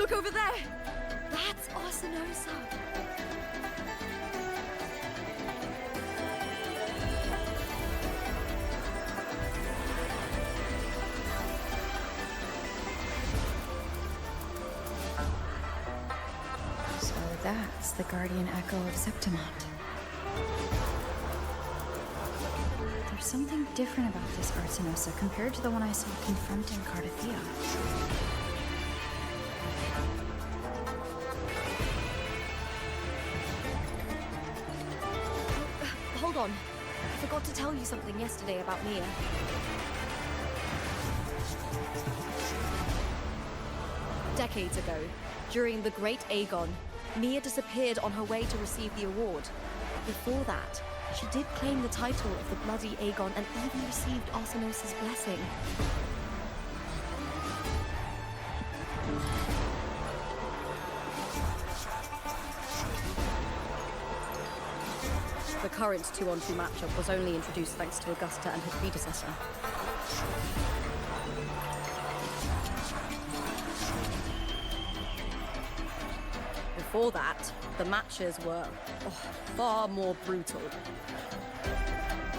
Look over there! That's Arsinosa! So that's the guardian echo of Septimont. There's something different about this Arsinosa compared to the one I saw confronting Cardathea. Hold on. I forgot to tell you something yesterday about Mia. Decades ago, during the Great Aegon, Mia disappeared on her way to receive the award. Before that, she did claim the title of the Bloody Aegon and even received Arsinosa's blessing. The current 2-on-2 matchup was only introduced thanks to Augusta and her predecessor. Before that, the matches were far more brutal.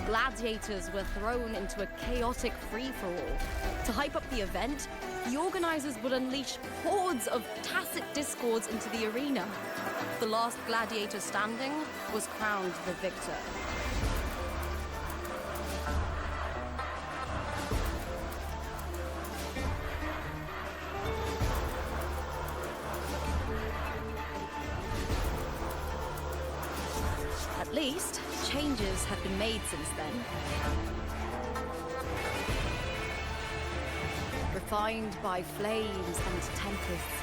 Gladiators were thrown into a chaotic free-for-all. To hype up the event, the organizers would unleash hordes of tacit discords into the arena. The last gladiator standing was crowned the victor. At least, changes have been made since then. Refined by flames and tempests,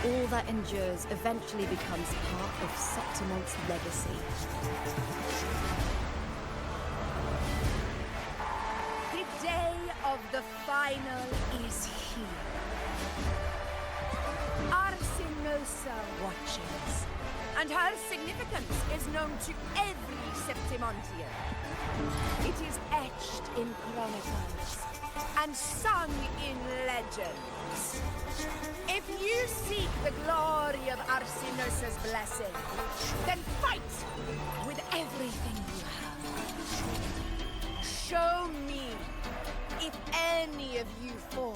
all that endures eventually becomes part of Septimont's legacy. The day of the final is here. Arsinosa watches, and her significance is known to every Septimontian. It is etched in chronicles and sung in legends. If you seek the glory of Arsinosa's blessing, then fight with everything you have. Show me if any of you four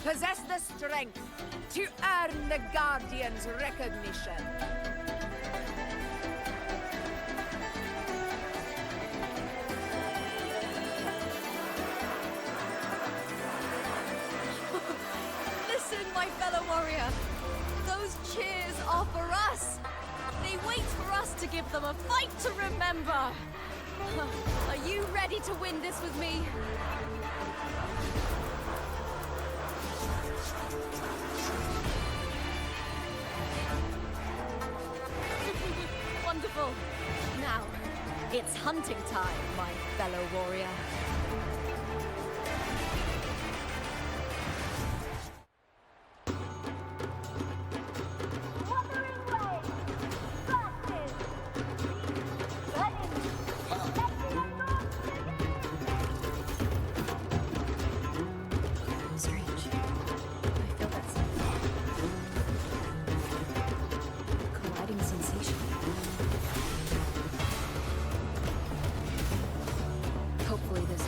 possess the strength to earn the Guardian's recognition. Listen, my fellow warrior. Those cheers are for us. They wait for us to give them a fight to remember. Are you ready to win this with me? Wonderful. Now, it's hunting time, my fellow warrior. Strange. I feel that same colliding sensation. Hopefully this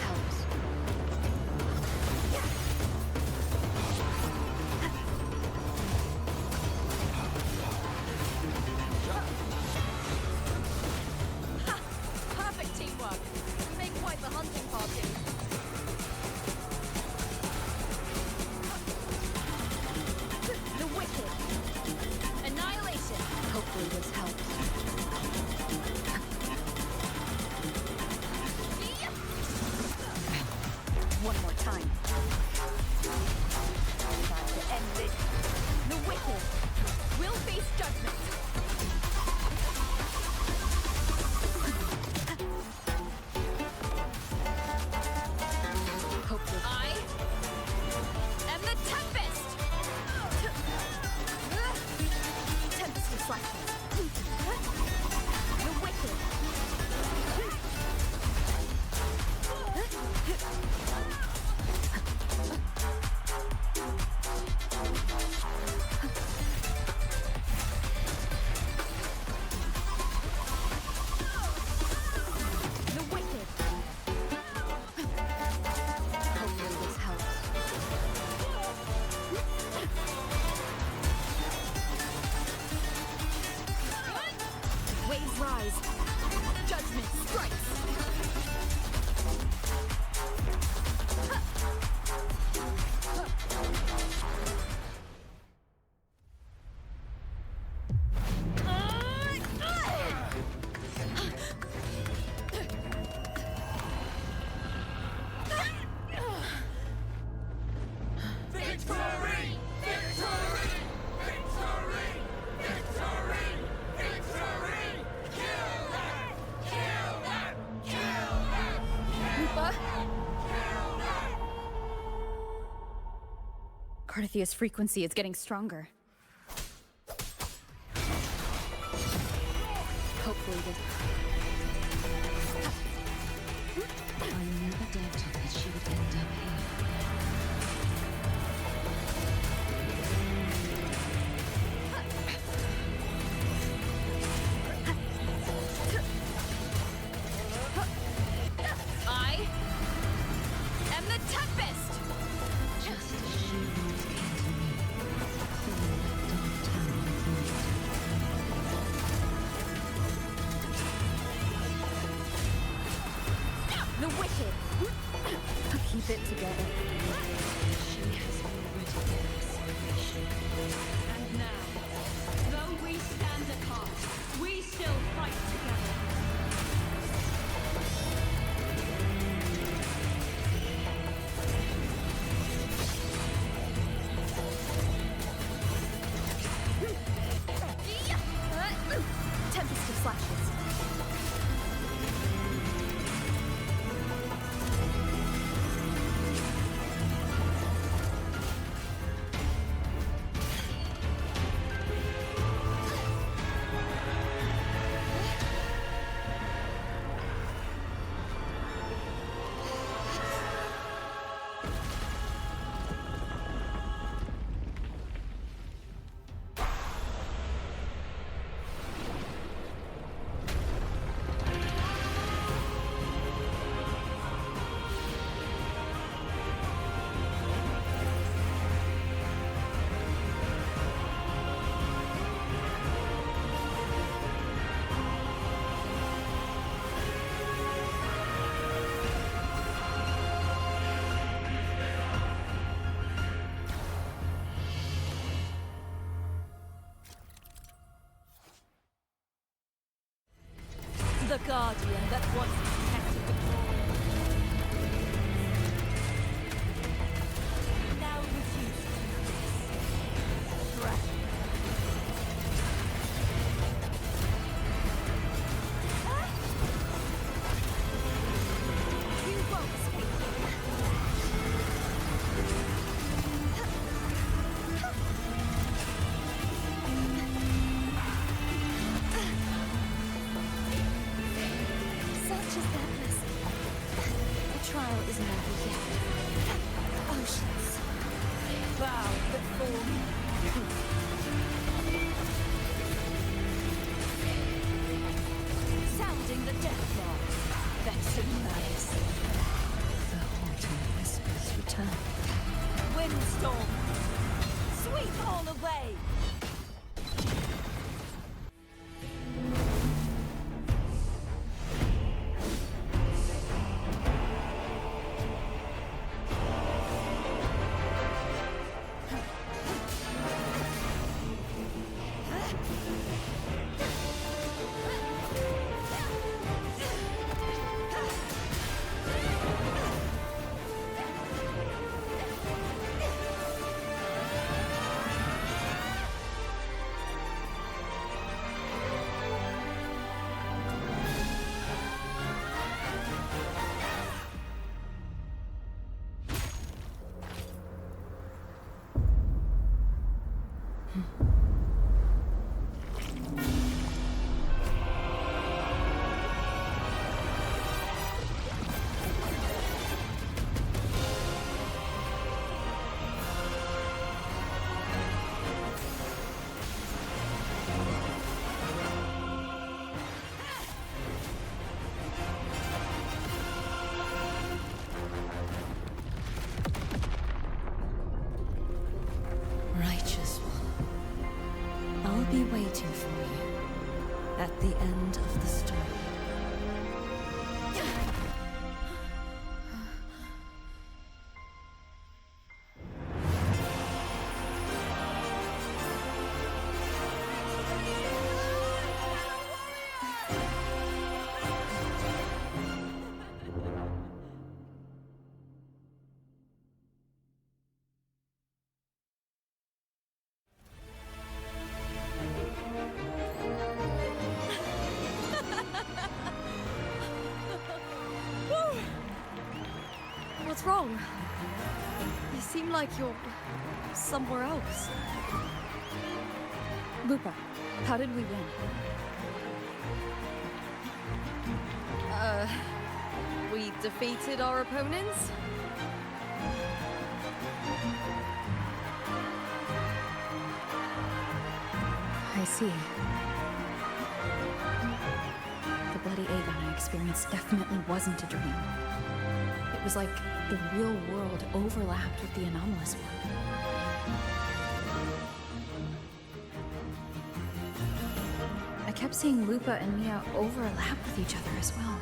Parthea's frequency is getting stronger. Hopefully this... I never doubted that she would end up here. I am the Tempest! Just as she once came to me, filling that dark tower with light. The wicked! Keep it together. She has already given us salvation. And now, though we stand apart, we still fight together. Tempest of Slashes. The guardian that once protected the core. Now refuses to notice. Threat. You won't escape here. Such is that blessing. The trial is never yet. Oceans. Bow before me. Sounding the death mark. Vexing malice. The haunting whispers return. Windstorm. Sweep all away. Righteous one, I'll be waiting for you at the end of the story. What's wrong? You seem like you're somewhere else. Lupa, how did we win? We defeated our opponents. I see. The bloody Aegon I experienced definitely wasn't a dream. It was like the real world overlapped with the anomalous one. I kept seeing Lupa and Mia overlap with each other as well.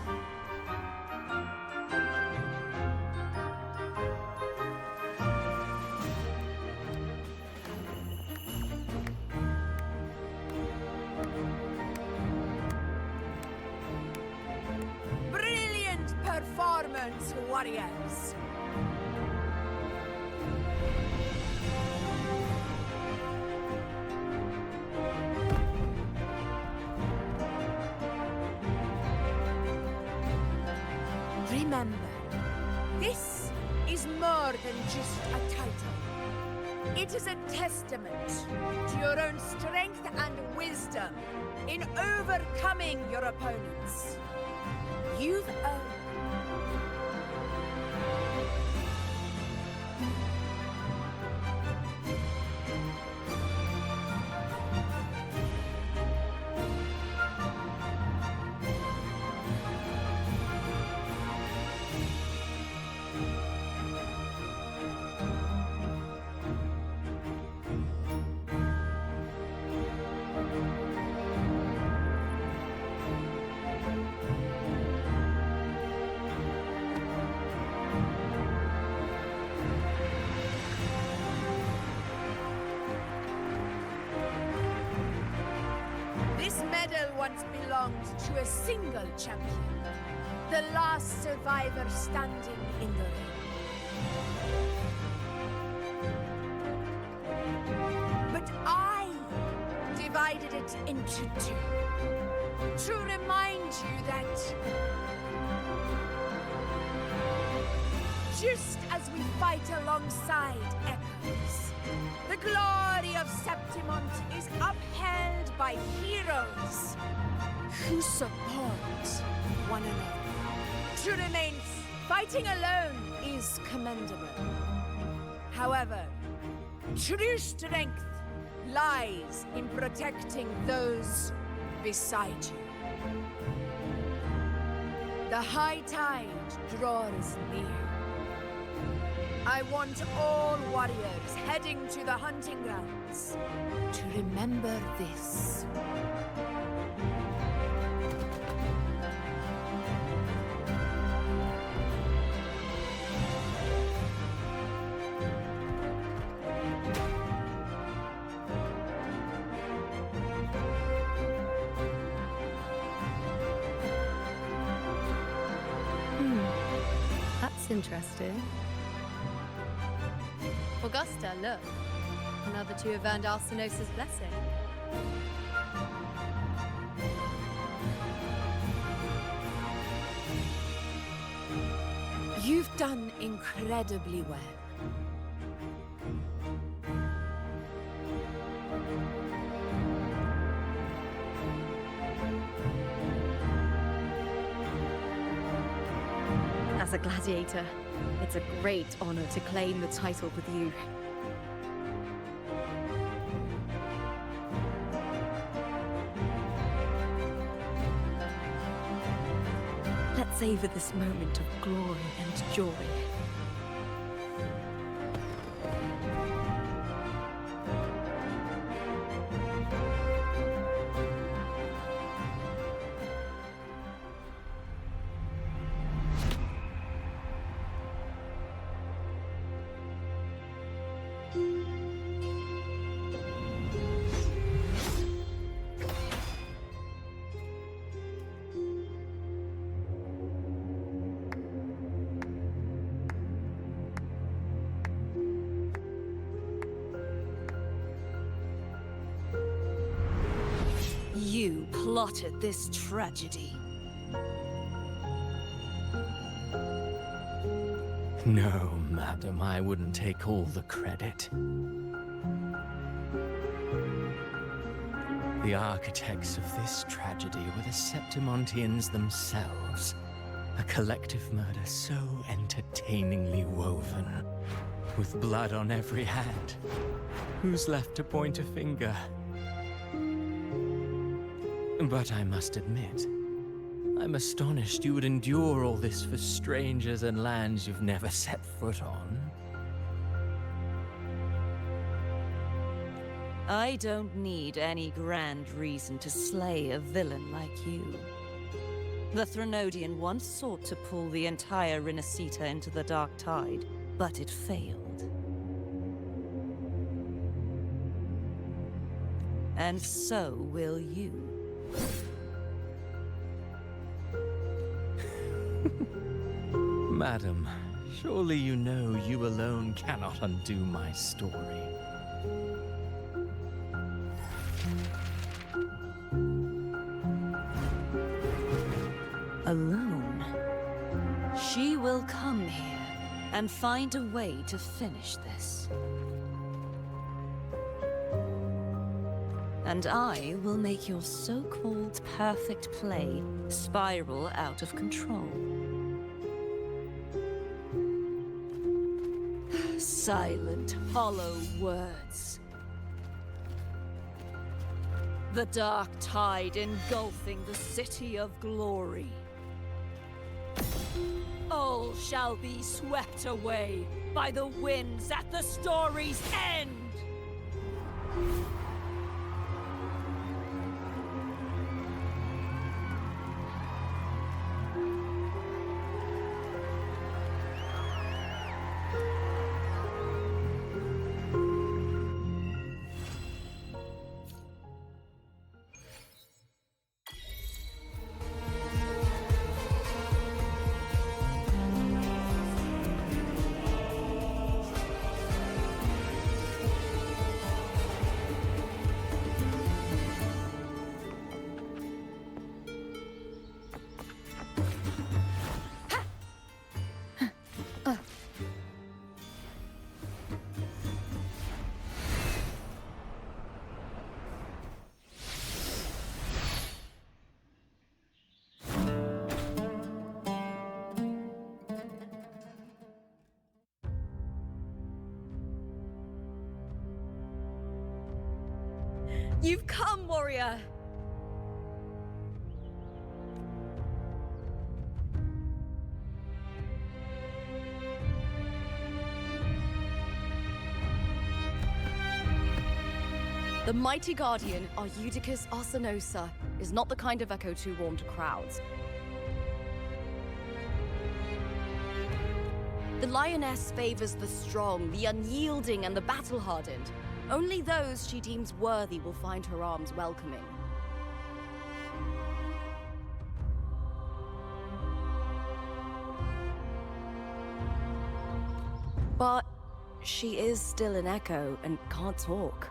Brilliant performance, warriors! Remember, this is more than just a title. It is a testament to your own strength and wisdom in overcoming your opponents. You've earned. This medal once belonged to a single champion, the last survivor standing in the ring. But I divided it into two to remind you that just as we fight alongside echoes, the glory of Septimont is upheld by heroes who support one another. To remain fighting alone is commendable. However, true strength lies in protecting those beside you. The high tide draws near. I want all warriors heading to the hunting grounds to remember this. That's interesting. Augusta, look. Another two have earned Arsenosa's blessing. You've done incredibly well. As a gladiator, it's a great honor to claim the title with you. Let's savor this moment of glory and joy. You plotted this tragedy. No, madam, I wouldn't take all the credit. The architects of this tragedy were the Septimontians themselves. A collective murder so entertainingly woven, with blood on every hand. Who's left to point a finger? But I must admit, I'm astonished you would endure all this for strangers and lands you've never set foot on. I don't need any grand reason to slay a villain like you. The Threnodian once sought to pull the entire Renacita into the Dark Tide, but it failed. And so will you. Madam, surely you know you alone cannot undo my story. Alone, she will come here and find a way to finish this. And I will make your so-called perfect play spiral out of control. Silent, hollow words. The dark tide engulfing the city of glory. All shall be swept away by the winds at the story's end! You've come, warrior! The mighty guardian, Arudicus Arsenosa, is not the kind of echo too warm to crowds. The lioness favors the strong, the unyielding, and the battle-hardened. Only those she deems worthy will find her arms welcoming. But she is still an echo and can't talk.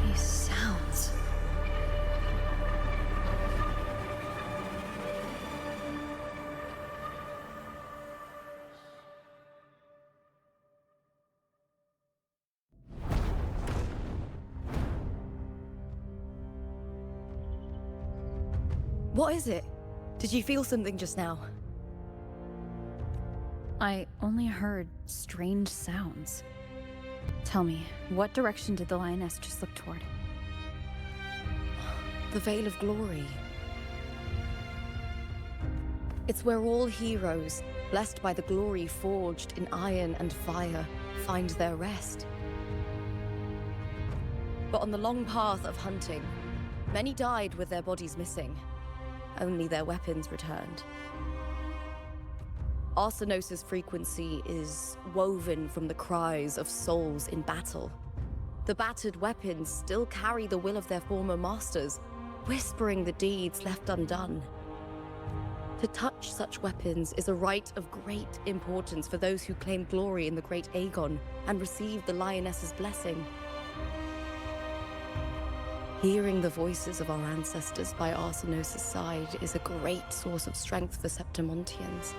These sounds. What is it? Did you feel something just now? I only heard strange sounds. Tell me, what direction did the lioness just look toward? The Veil of Glory. It's where all heroes, blessed by the glory forged in iron and fire, find their rest. But on the long path of hunting, many died with their bodies missing. Only their weapons returned. Arsenosa's frequency is woven from the cries of souls in battle. The battered weapons still carry the will of their former masters, whispering the deeds left undone. To touch such weapons is a rite of great importance for those who claim glory in the great Aegon and receive the Lioness's blessing. Hearing the voices of our ancestors by Arsenos' side is a great source of strength for Septimontians.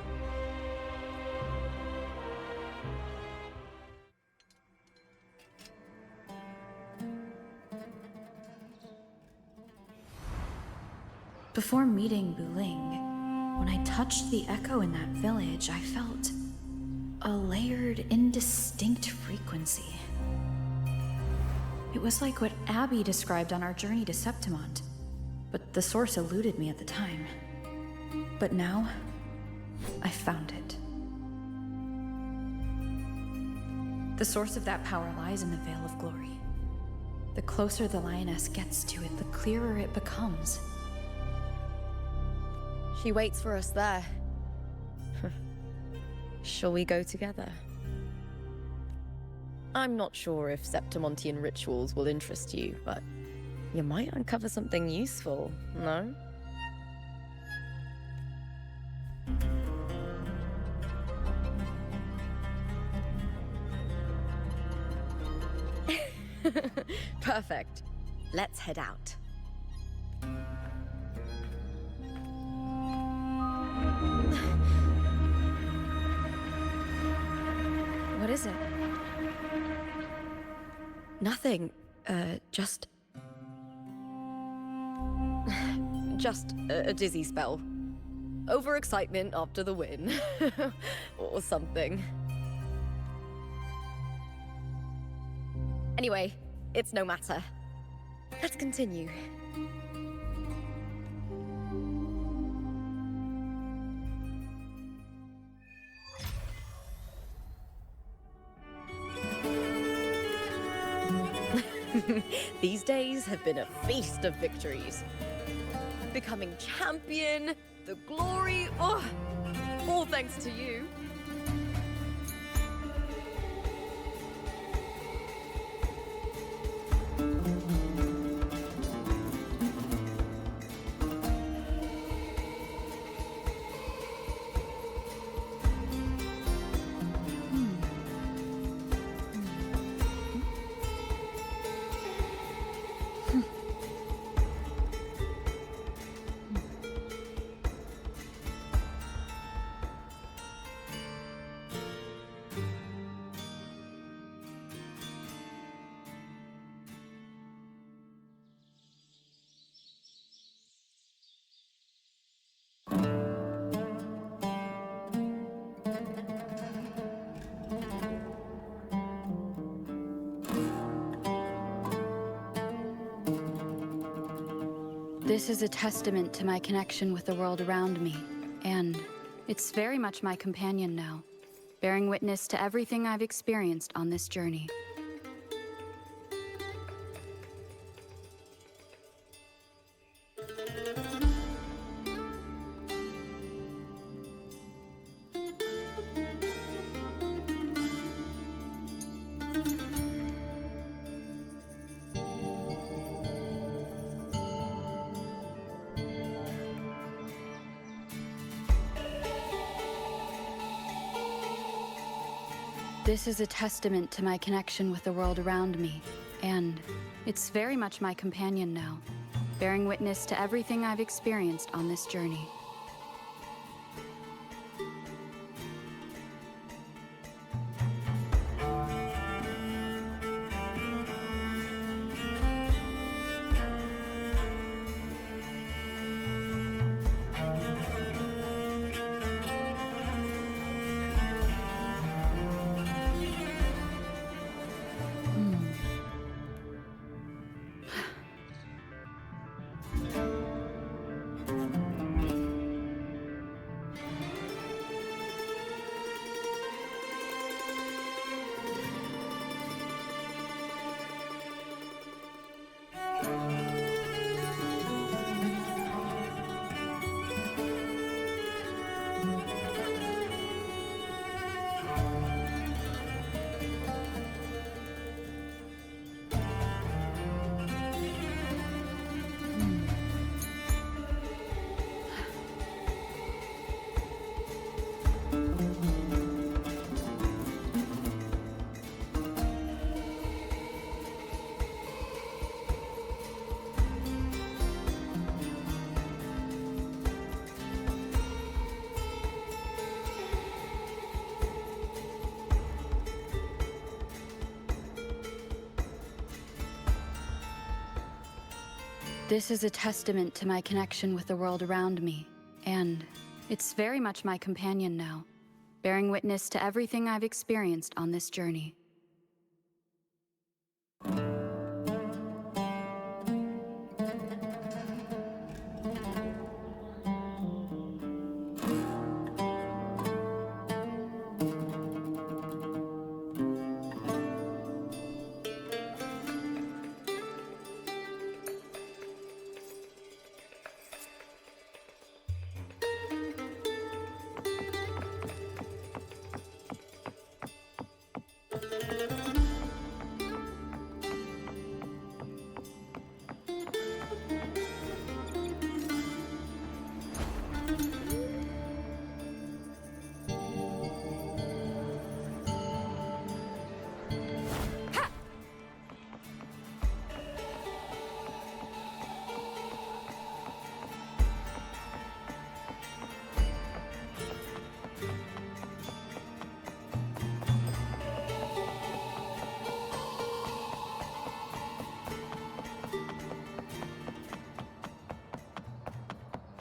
Before meeting Buling, when I touched the echo in that village, I felt a layered, indistinct frequency. It was like what Abby described on our journey to Septimont, but the source eluded me at the time. But now, I found it. The source of that power lies in the Veil of Glory. The closer the Lioness gets to it, the clearer it becomes. She waits for us there. Shall we go together? I'm not sure if Septimontian rituals will interest you, but you might uncover something useful, no? Perfect. Let's head out. What is it? Nothing. Just a dizzy spell. Overexcitement after the win. Or something. Anyway, it's no matter. Let's continue. These days have been a feast of victories. Becoming champion, the glory, oh, all thanks to you. This is a testament to my connection with the world around me, and it's very much my companion now, bearing witness to everything I've experienced on this journey. This is a testament to my connection with the world around me, and it's very much my companion now, bearing witness to everything I've experienced on this journey. This is a testament to my connection with the world around me, and it's very much my companion now, bearing witness to everything I've experienced on this journey.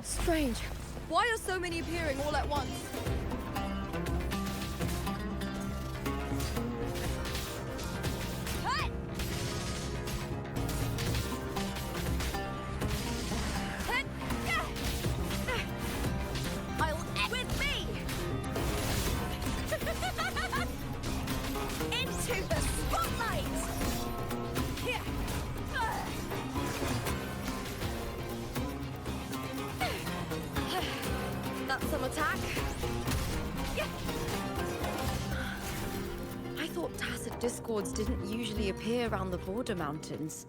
Strange. Why are so many appearing all at once? Hey! I'll with me! Into the spotlight! That's some attack. I thought tacit discords didn't usually appear around the border mountains.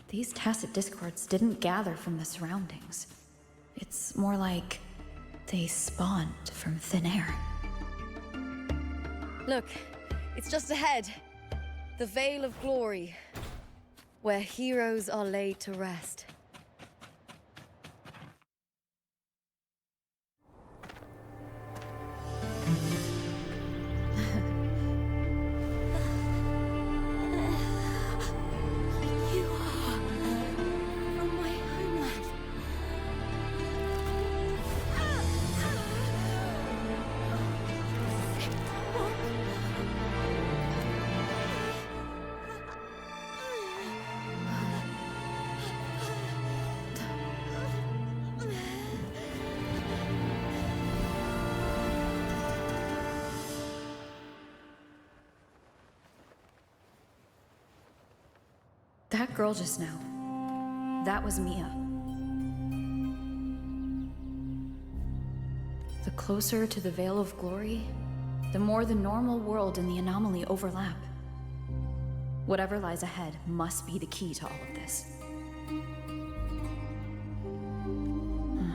These tacit discords didn't gather from the surroundings. It's more like they spawned from thin air. Look, it's just ahead. The Veil of Glory, where heroes are laid to rest. That girl just now, that was Mia. The closer to the Veil of Glory, the more the normal world and the anomaly overlap. Whatever lies ahead must be the key to all of this.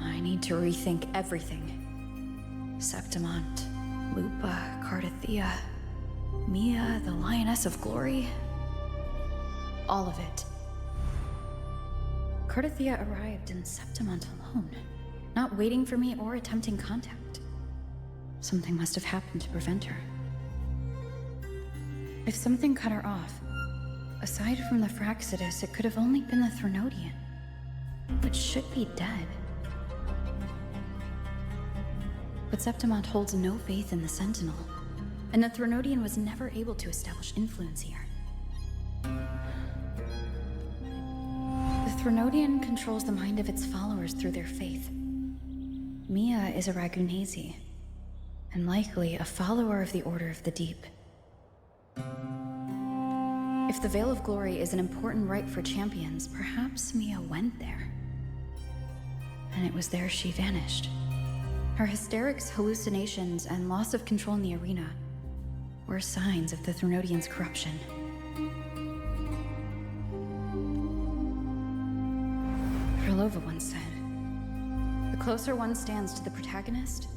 I need to rethink everything. Septimont, Lupa, Cardathea, Mia, the Lioness of Glory. All of it. Cardathea arrived in Septimont alone, not waiting for me or attempting contact. Something must have happened to prevent her. If something cut her off, aside from the Fraxidus, it could have only been the Threnodian, which should be dead. But Septimont holds no faith in the Sentinel, and the Threnodian was never able to establish influence here. The Threnodian controls the mind of its followers through their faith. Mia is a Ragunesi, and likely a follower of the Order of the Deep. If the Veil of Glory is an important rite for champions, perhaps Mia went there. And it was there she vanished. Her hysterics, hallucinations, and loss of control in the arena were signs of the Threnodian's corruption. Krylova once said, "The closer one stands to the protagonist,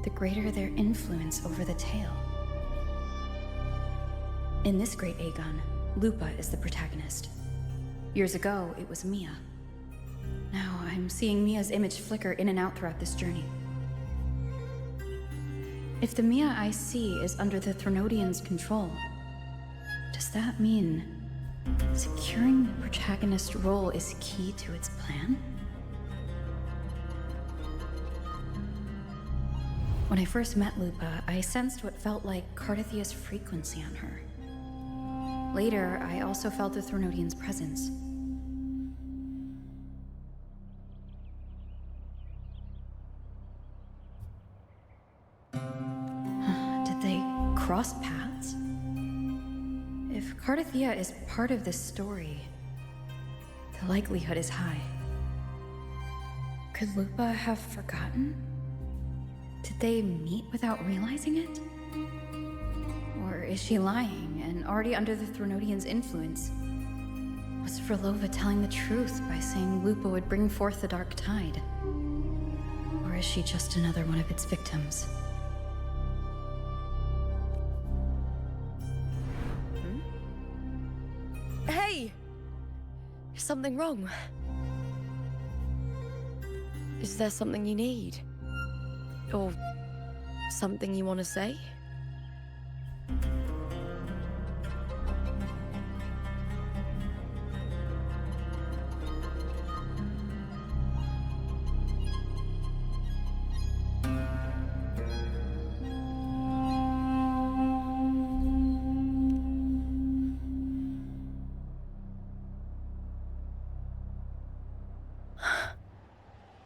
the greater their influence over the tale." In this great Aegon, Lupa is the protagonist. Years ago, it was Mia. Now I'm seeing Mia's image flicker in and out throughout this journey. If the Mia I see is under the Threnodian's control, does that mean Securing the protagonist role is key to its plan? When I first met Lupa, I sensed what felt like Cardathia's frequency on her. Later, I also felt the Threnodian's presence. Did they cross paths? If Cardathia is part of this story, the likelihood is high. Could Lupa have forgotten? Did they meet without realizing it? Or is she lying and already under the Threnodian's influence? Was Frolova telling the truth by saying Lupa would bring forth the dark tide? Or is she just another one of its victims? Hey! Is something wrong? Is there something you need? Or something you want to say?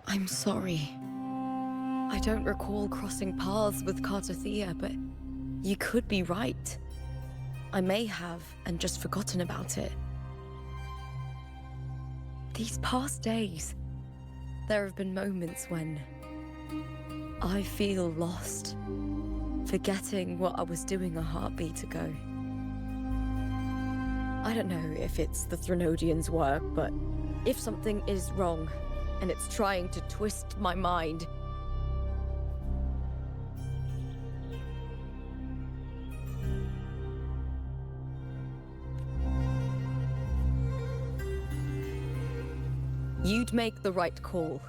I'm sorry. I don't recall crossing paths with Cardathia, but you could be right. I may have and just forgotten about it. These past days, there have been moments when I feel lost, forgetting what I was doing a heartbeat ago. I don't know if it's the Threnodian's work, but if something is wrong and it's trying to twist my mind, you'd make the right call,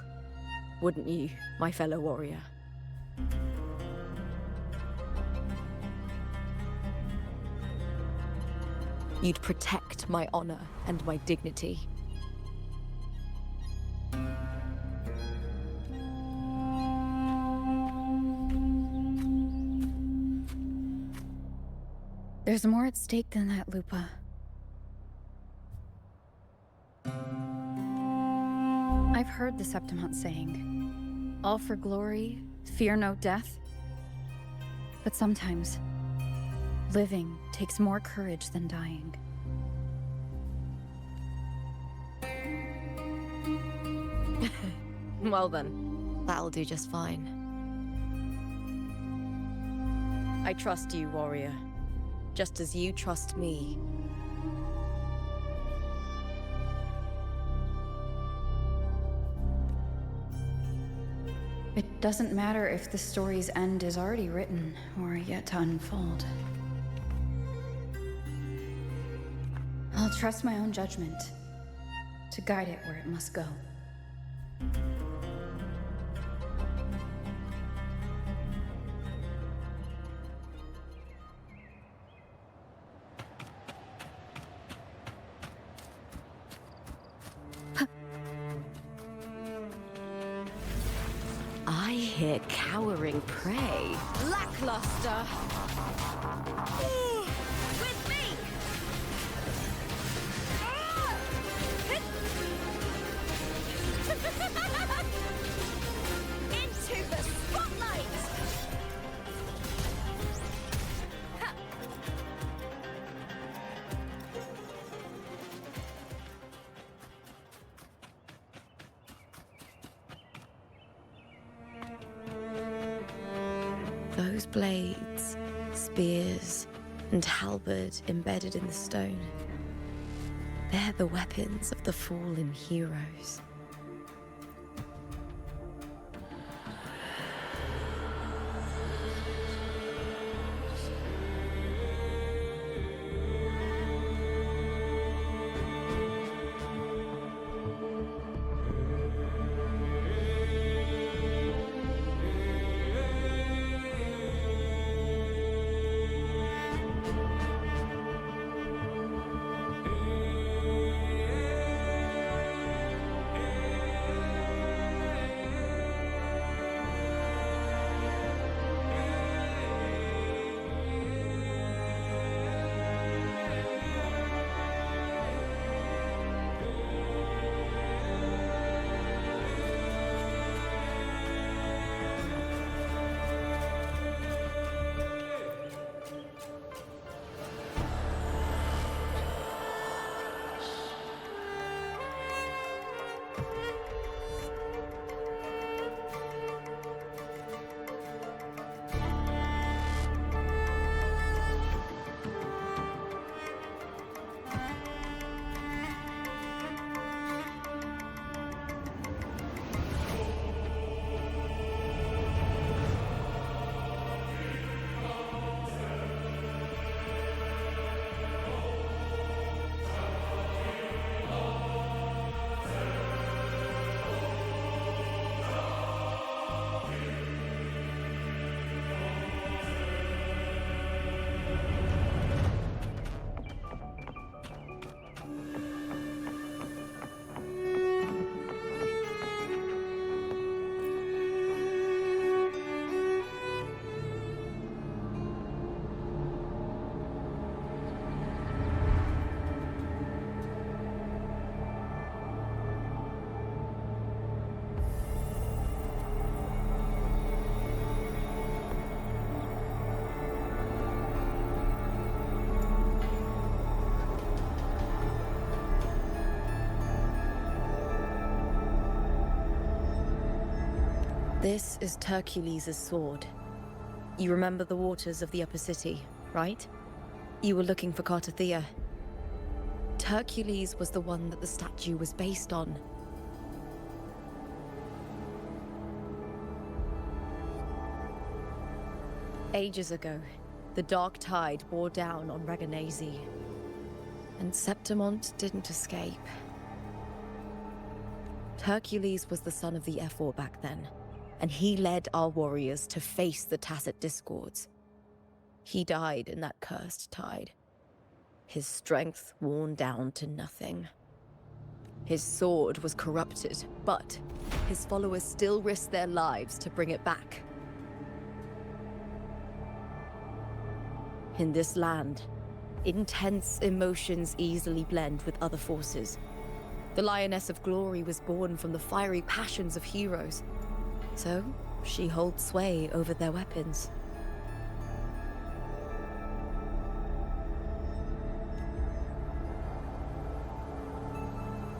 wouldn't you, my fellow warrior? You'd protect my honor and my dignity. There's more at stake than that, Lupa. I've heard the Septimont saying, all for glory, fear no death. But sometimes, living takes more courage than dying. Well then, that'll do just fine. I trust you, warrior, just as you trust me. It doesn't matter if the story's end is already written or yet to unfold. I'll trust my own judgment to guide it where it must go. I hear cowering prey. Lackluster! With me! Into the spotlight! Those blades, spears, and halberd embedded in the stone. They're the weapons of the fallen heroes. This is Hercules' sword. You remember the waters of the upper city, right? You were looking for Cartathea. Hercules was the one that the statue was based on. Ages ago, the dark tide bore down on Reganese, and Septimont didn't escape. Hercules was the son of the Ephor back then, and he led our warriors to face the Tacit Discords. He died in that cursed tide, his strength worn down to nothing. His sword was corrupted, but his followers still risked their lives to bring it back. In this land, intense emotions easily blend with other forces. The Lioness of Glory was born from the fiery passions of heroes, so she holds sway over their weapons.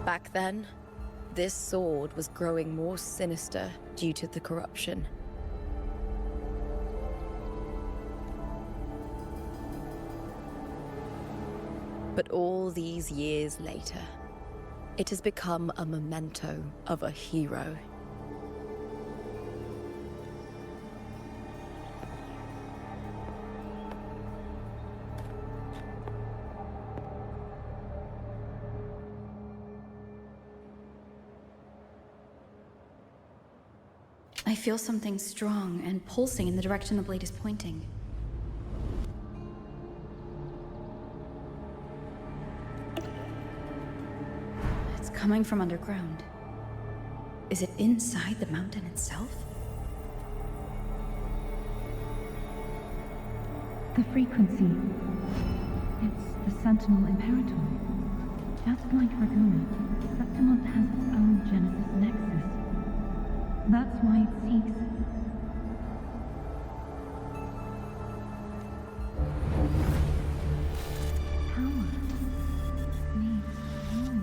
Back then, this sword was growing more sinister due to the corruption. But all these years later, it has become a memento of a hero. I feel something strong and pulsing in the direction the blade is pointing. It's coming from underground. Is it inside the mountain itself? The frequency. It's the Sentinel Imperator. Just like Raguna, Septimont has its own Genesis Nexus. That's why it seeks... power. Needs home.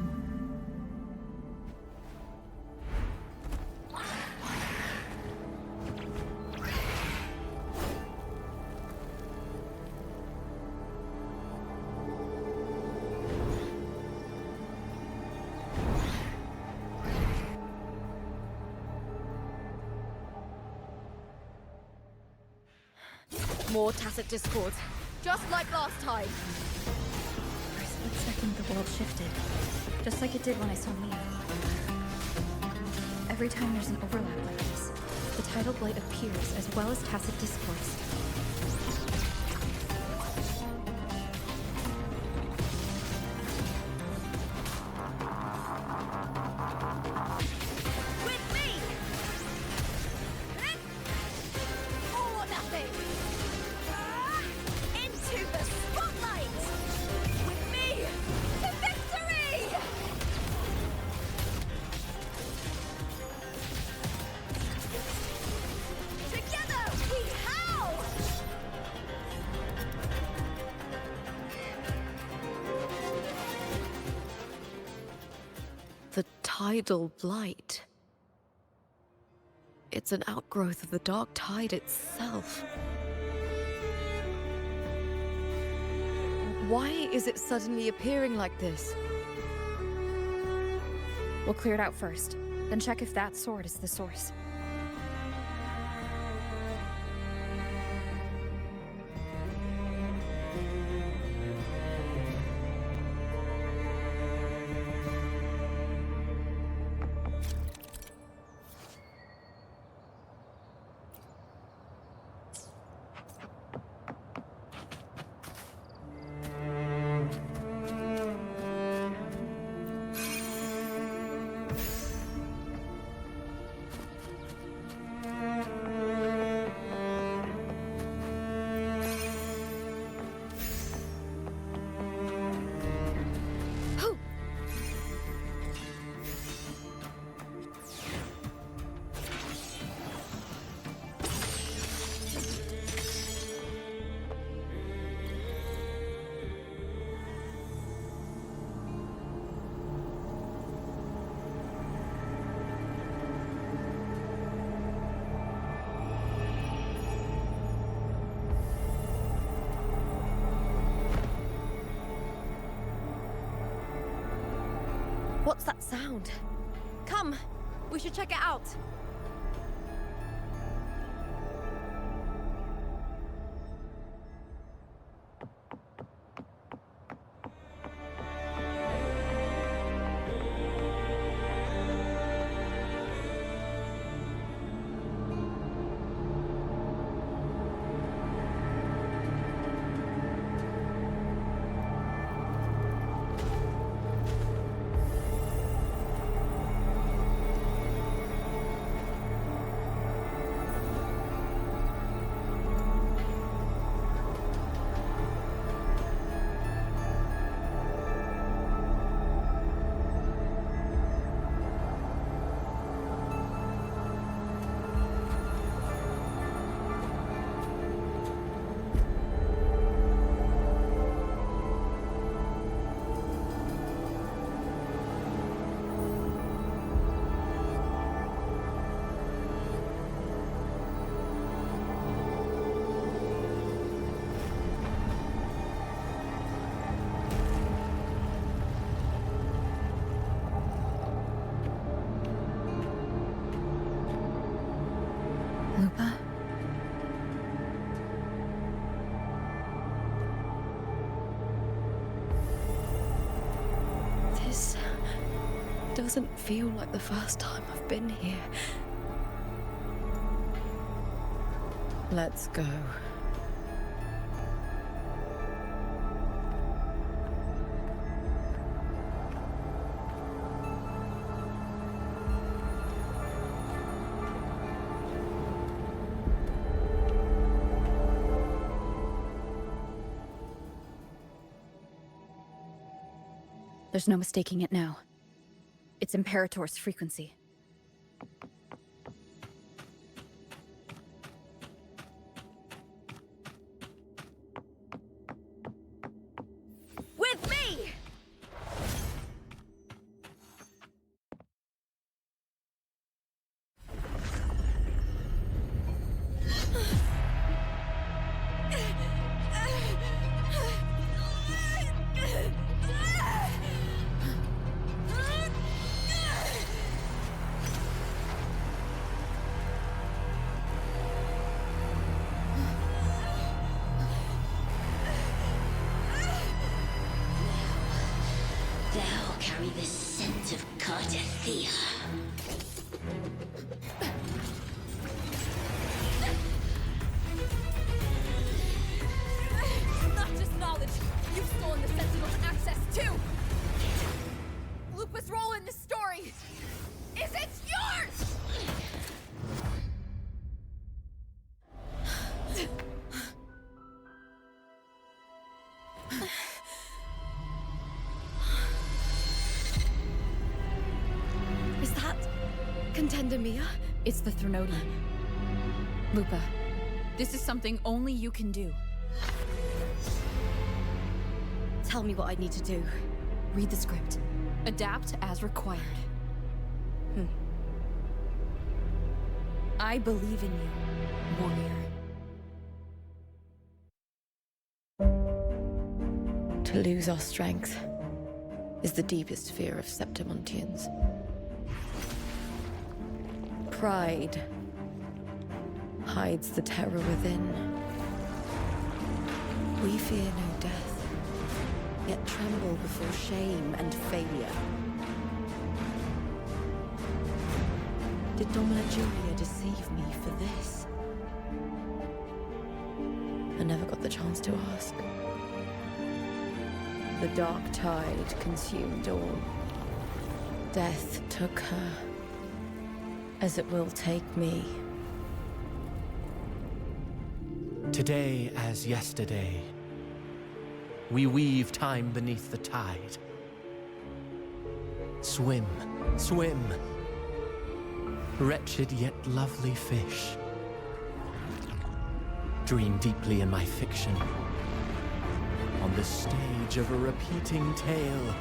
More Tacit Discords, just like last time. For a split second, the world shifted. Just like it did when I saw Mia. Every time there's an overlap like this, the tidal blight appears as well as Tacit Discords. With me! Or nothing! Into the spotlight! With me to victory! Together we howl! The tidal blight. It's an outgrowth of the dark tide itself. Why is it suddenly appearing like this? We'll clear it out first, then check if that sword is the source. What's that sound? Come, we should check it out. Lupa? This doesn't feel like the first time I've been here. Let's go. There's no mistaking it now. It's Imperator's frequency. With me! Thou carry the scent of Cardathea. Not just knowledge, you've stolen the Sentinel's access too! Lupa's role in this story is it's yours! Is that Contender Mia? It's the Threnodian. Lupa, this is something only you can do. Tell me what I need to do. Read the script. Adapt as required. I believe in you, warrior. To lose our strength is the deepest fear of Septimontians. Pride hides the terror within. We fear no death, yet tremble before shame and failure. Did Domina Julia deceive me for this? I never got the chance to ask. The dark tide consumed all. Death took her, as it will take me. Today as yesterday, we weave time beneath the tide. Swim, swim, wretched yet lovely fish. Dream deeply in my fiction, on the stage of a repeating tale,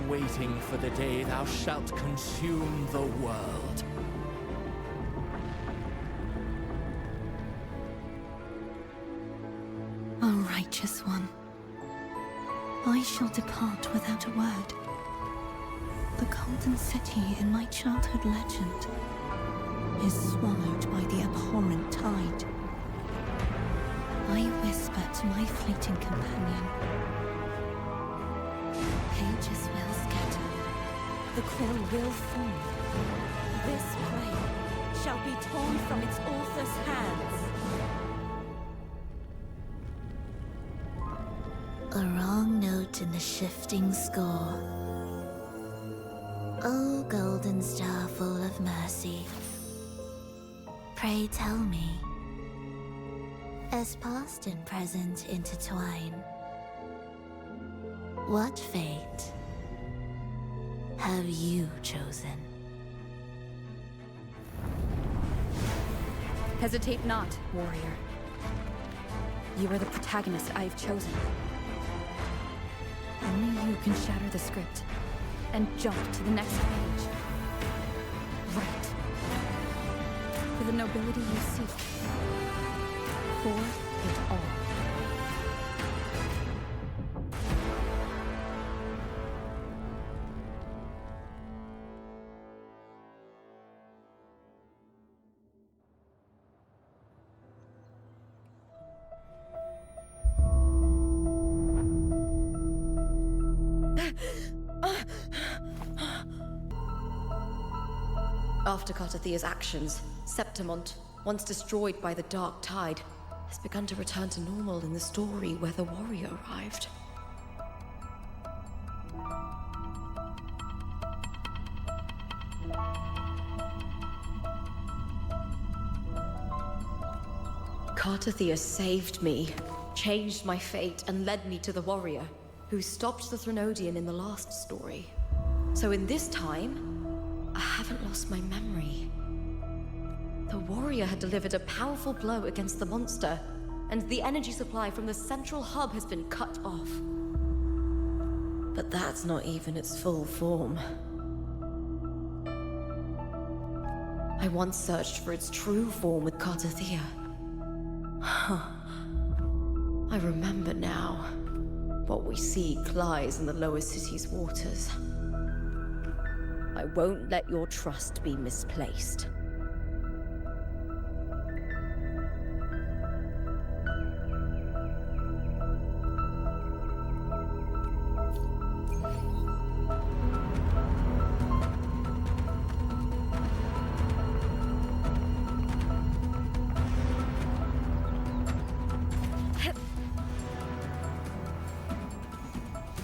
waiting for the day thou shalt consume the world. O righteous one, I shall depart without a word. The golden city in my childhood legend is swallowed by the abhorrent tide. I whisper to my fleeting companion. Pages will scatter. The core will fall. This prey shall be torn from its author's hands. A wrong note in the shifting score. O golden star full of mercy, pray tell me, as past and present intertwine, what fate have you chosen? Hesitate not, warrior. You are the protagonist I have chosen. Only you can shatter the script and jump to the next page. Right. For the nobility you seek. For it all. After Cartathea's actions, Septimont, once destroyed by the Dark Tide, has begun to return to normal in the story where the warrior arrived. Cartathea saved me, changed my fate, and led me to the warrior, who stopped the Threnodian in the last story. So in this time, I haven't lost my memory. The warrior had delivered a powerful blow against the monster, and the energy supply from the central hub has been cut off. But that's not even its full form. I once searched for its true form with Cartathea. I remember now. What we seek lies in the lower city's waters. I won't let your trust be misplaced.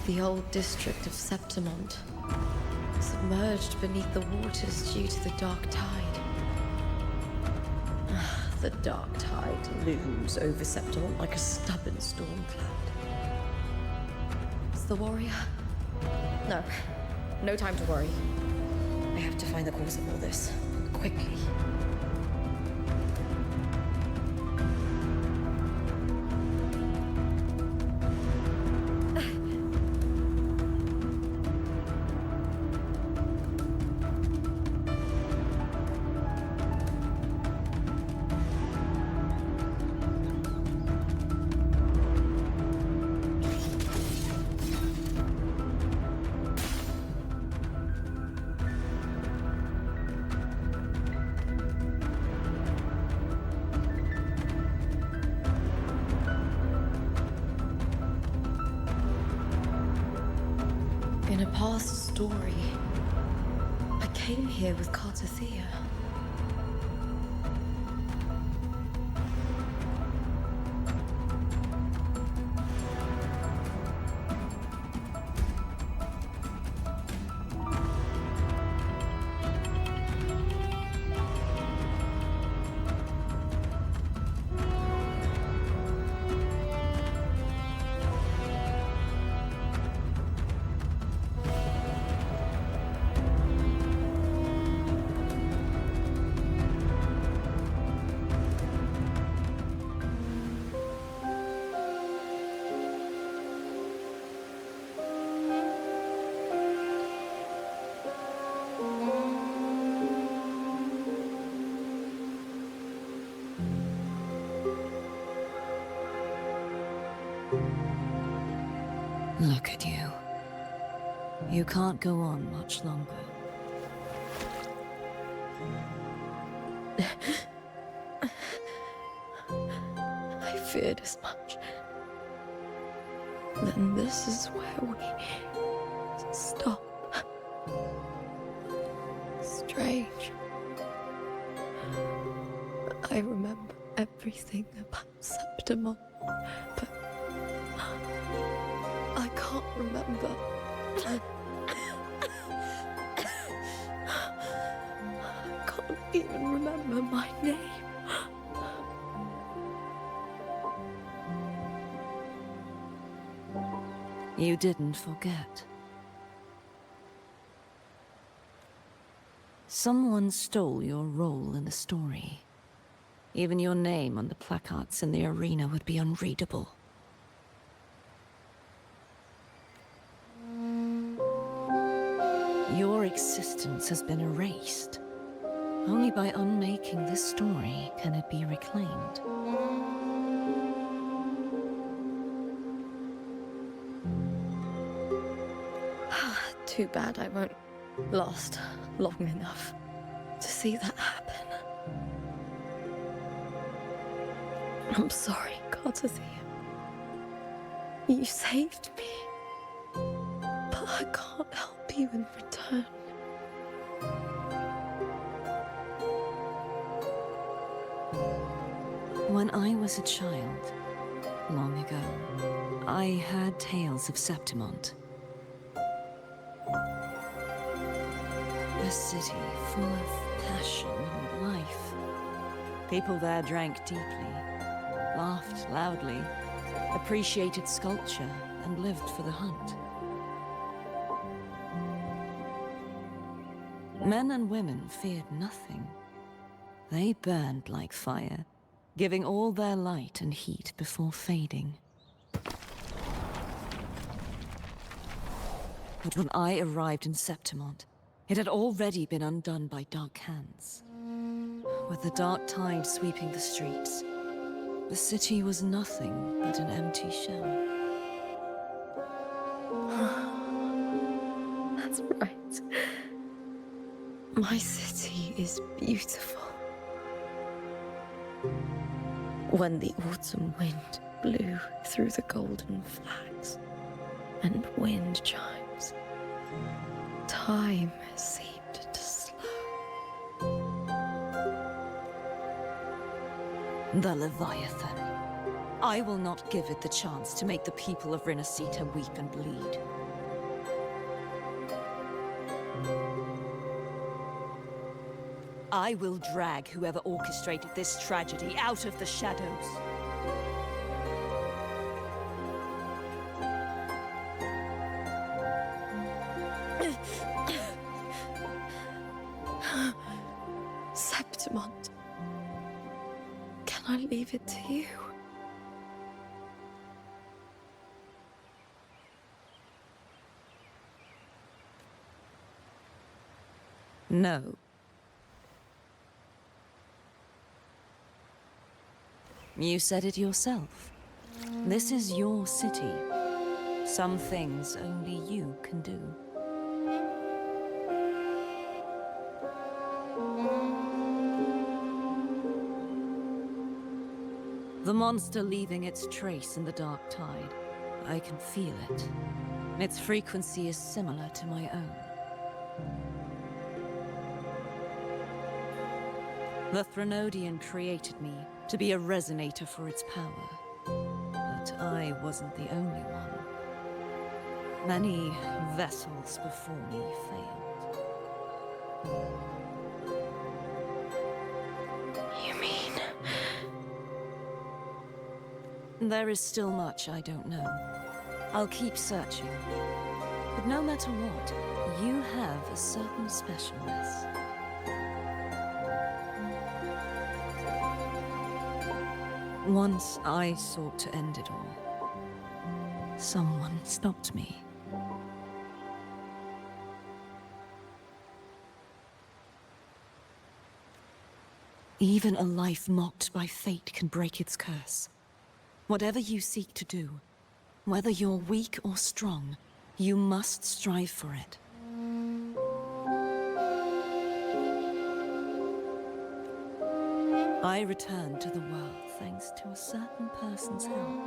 The old district of Septimont, submerged beneath the waters due to the Dark Tide. The Dark Tide looms over Septimont like a stubborn storm cloud. Is the warrior? No. No time to worry. I have to find the cause of all this. Quickly. In a past story, I came here with Cartathea. Look at you. You can't go on much longer. I feared as much. Then this is where we stop. Strange. I remember everything about Septimon, but I can't remember. I can't even remember my name. You didn't forget. Someone stole your role in the story. Even your name on the placards in the arena would be unreadable. Your existence has been erased. Only by unmaking this story can it be reclaimed. Too bad I won't last long enough to see that happen. I'm sorry, Cartesian. You saved me, but I can't help you in return. When I was a child, long ago, I heard tales of Septimont. A city full of passion and life. People there drank deeply, laughed loudly, appreciated sculpture, and lived for the hunt. Men and women feared nothing. They burned like fire, giving all their light and heat before fading. But when I arrived in Septimont, it had already been undone by dark hands. With the dark tide sweeping the streets, the city was nothing but an empty shell. That's right. My city is beautiful. When the autumn wind blew through the golden flags and wind chimes, time seemed to slow. The Leviathan. I will not give it the chance to make the people of Rinascita weep and bleed. I will drag whoever orchestrated this tragedy out of the shadows. Septimont, can I leave it to you? No. You said it yourself. This is your city. Some things only you can do. The monster leaving its trace in the dark tide. I can feel it. Its frequency is similar to my own. The Threnodian created me to be a resonator for its power. But I wasn't the only one. Many vessels before me failed. You mean? There is still much I don't know. I'll keep searching. But no matter what, you have a certain specialness. Once I sought to end it all. Someone stopped me. Even a life mocked by fate can break its curse. Whatever you seek to do, whether you're weak or strong, You must strive for it. I returned to the world thanks to a certain person's help.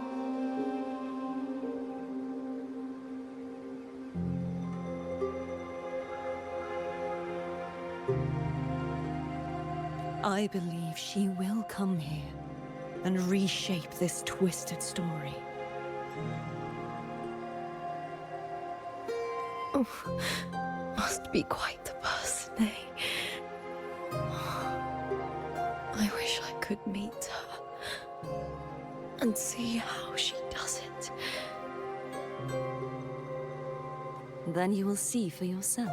I believe she will come here and reshape this twisted story. Oh, must be quite the person, eh? I wish I could meet her and see how she does it. Then you will see for yourself.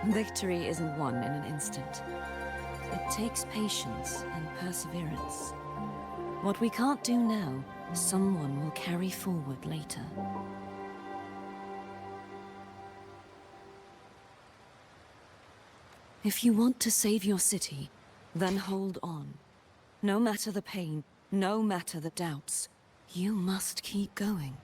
Victory isn't won in an instant. It takes patience and perseverance. What we can't do now, someone will carry forward later. If you want to save your city, then hold on. No matter the pain, no matter the doubts, you must keep going.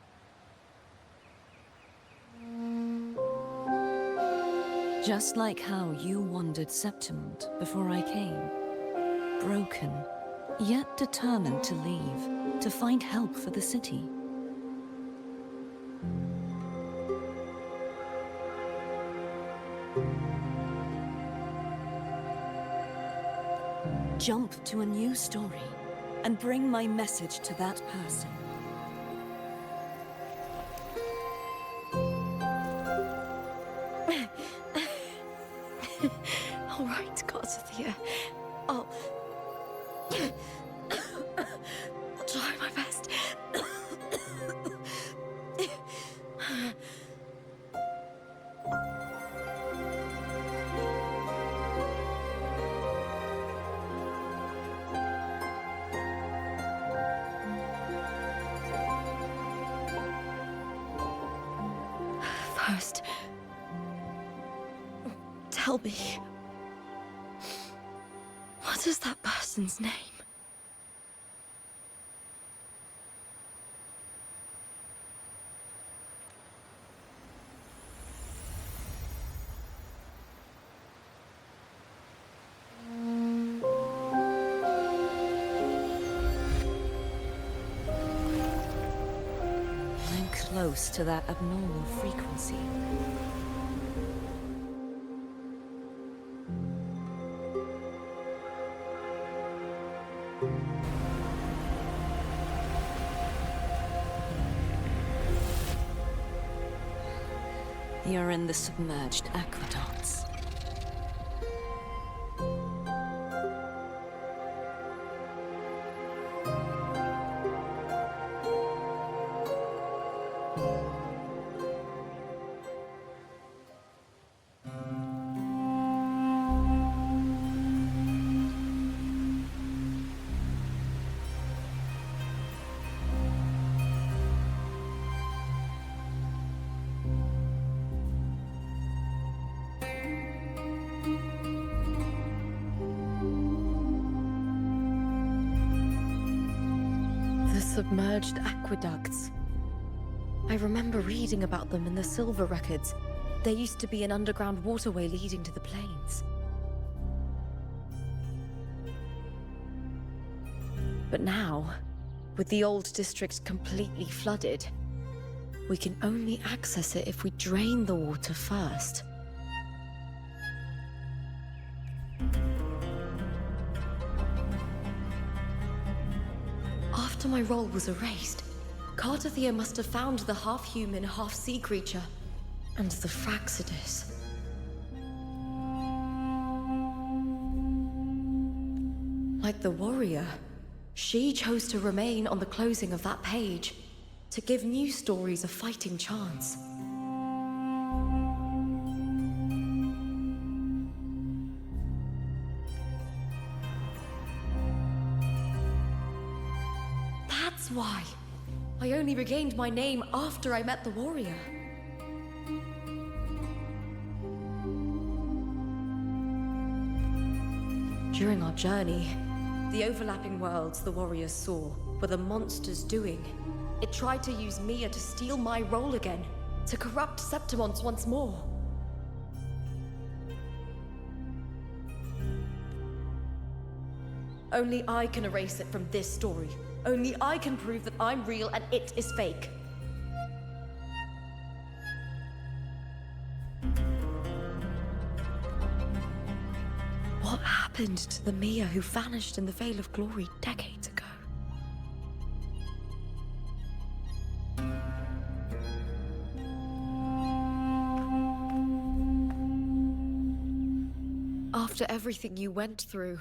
Just like how you wandered Septimont before I came. Broken, yet determined to leave, to find help for the city. Jump to a new story and bring my message to that person. All right, Garcia. I'll try my best. First, tell me, what is that person's name? I'm close to that abnormal frequency. You're in the submerged aqueducts. The submerged aqueducts. I remember reading about them in the Silver Records. There used to be an underground waterway leading to the plains. But now, with the old district completely flooded, we can only access it if we drain the water first. After my role was erased, Cartathea must have found the half-human, half-sea creature, and the Fraxidus. Like the warrior, she chose to remain on the closing of that page, to give new stories a fighting chance. That's why I only regained my name after I met the warrior. During our journey, The overlapping worlds the warriors saw were the monsters doing. It tried to use Mia to steal my role again, to corrupt Septimons once more. Only I can erase it from this story. Only I can prove that I'm real and it is fake. What happened to the Mia who vanished in the Veil of Glory decades ago? After everything you went through,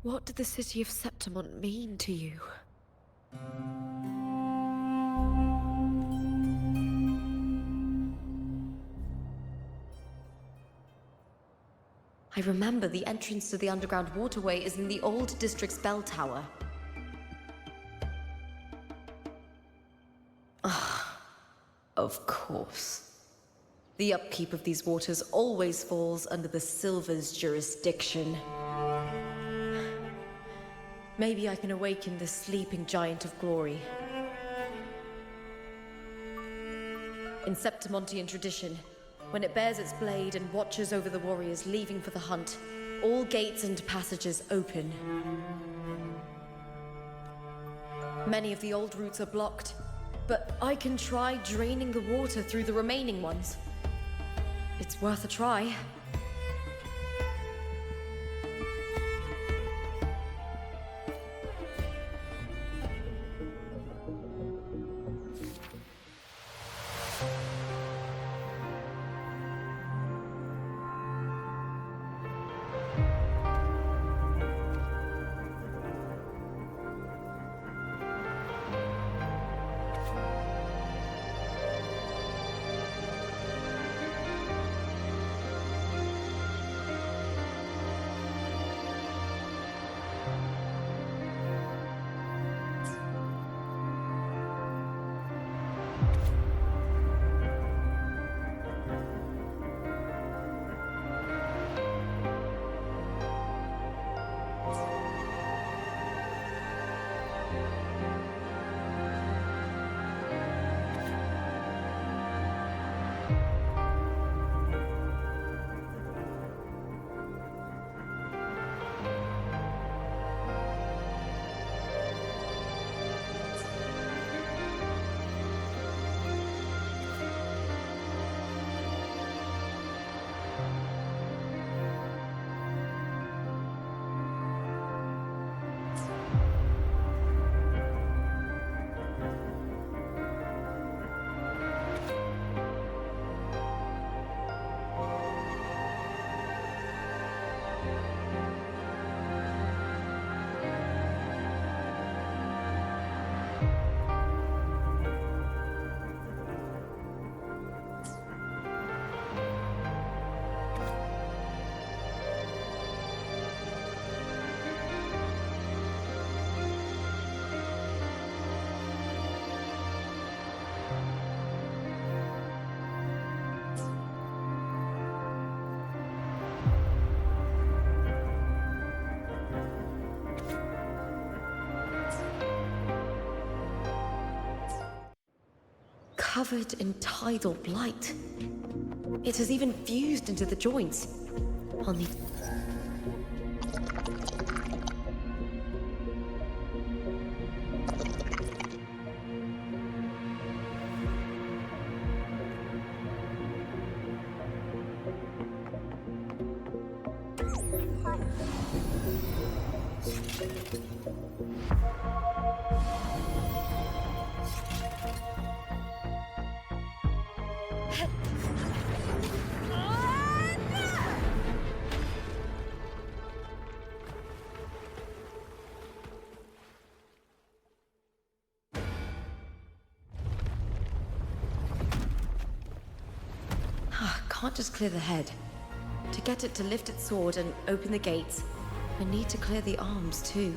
what did the city of Septimont mean to you? I remember the entrance to the underground waterway is in the old district's bell tower. Of course. The upkeep of these waters always falls under the Silver's jurisdiction. Maybe I can awaken the sleeping giant of glory. In Septimontian tradition, when it bears its blade and watches over the warriors leaving for the hunt, all gates and passages open. Many of the old routes are blocked, but I can try draining the water through the remaining ones. It's worth a try. Covered in tidal blight. It has even fused into the joints. I'll need... Can't just clear the head. To get it to lift its sword and open the gates, I need to clear the arms too.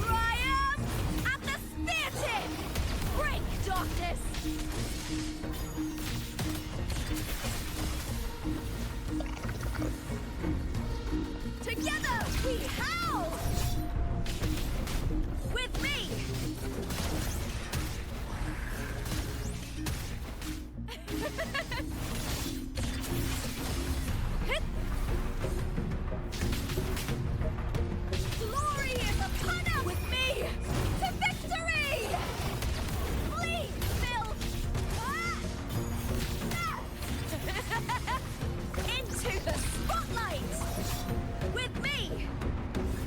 Triumph at the spear tip! Break, darkness! Glory is upon us! With me to victory! Flee, Phil! Into the spotlight! With me,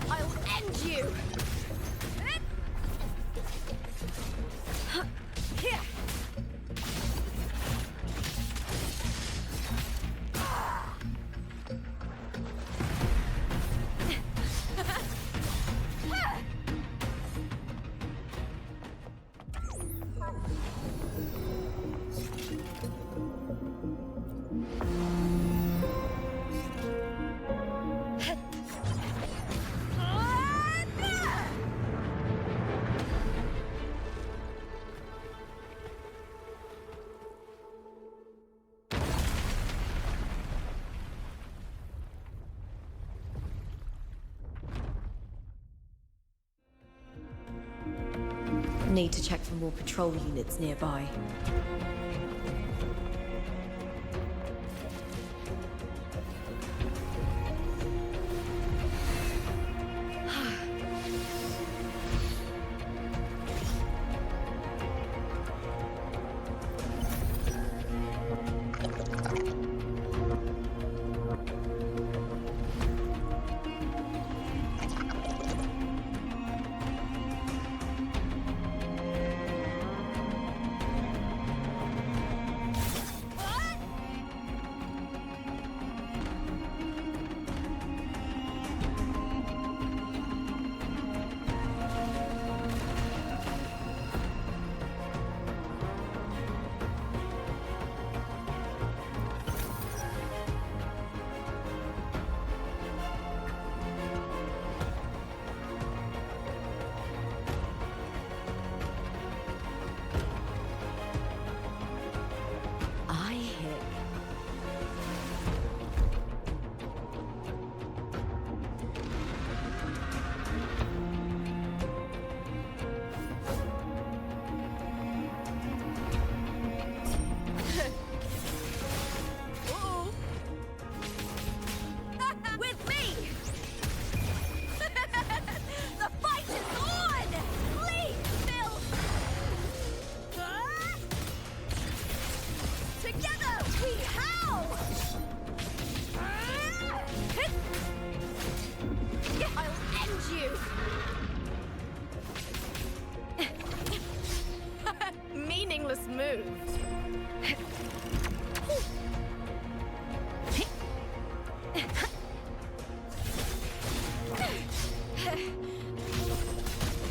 I'll end you! Here! Need to check for more patrol units nearby. Meaningless move.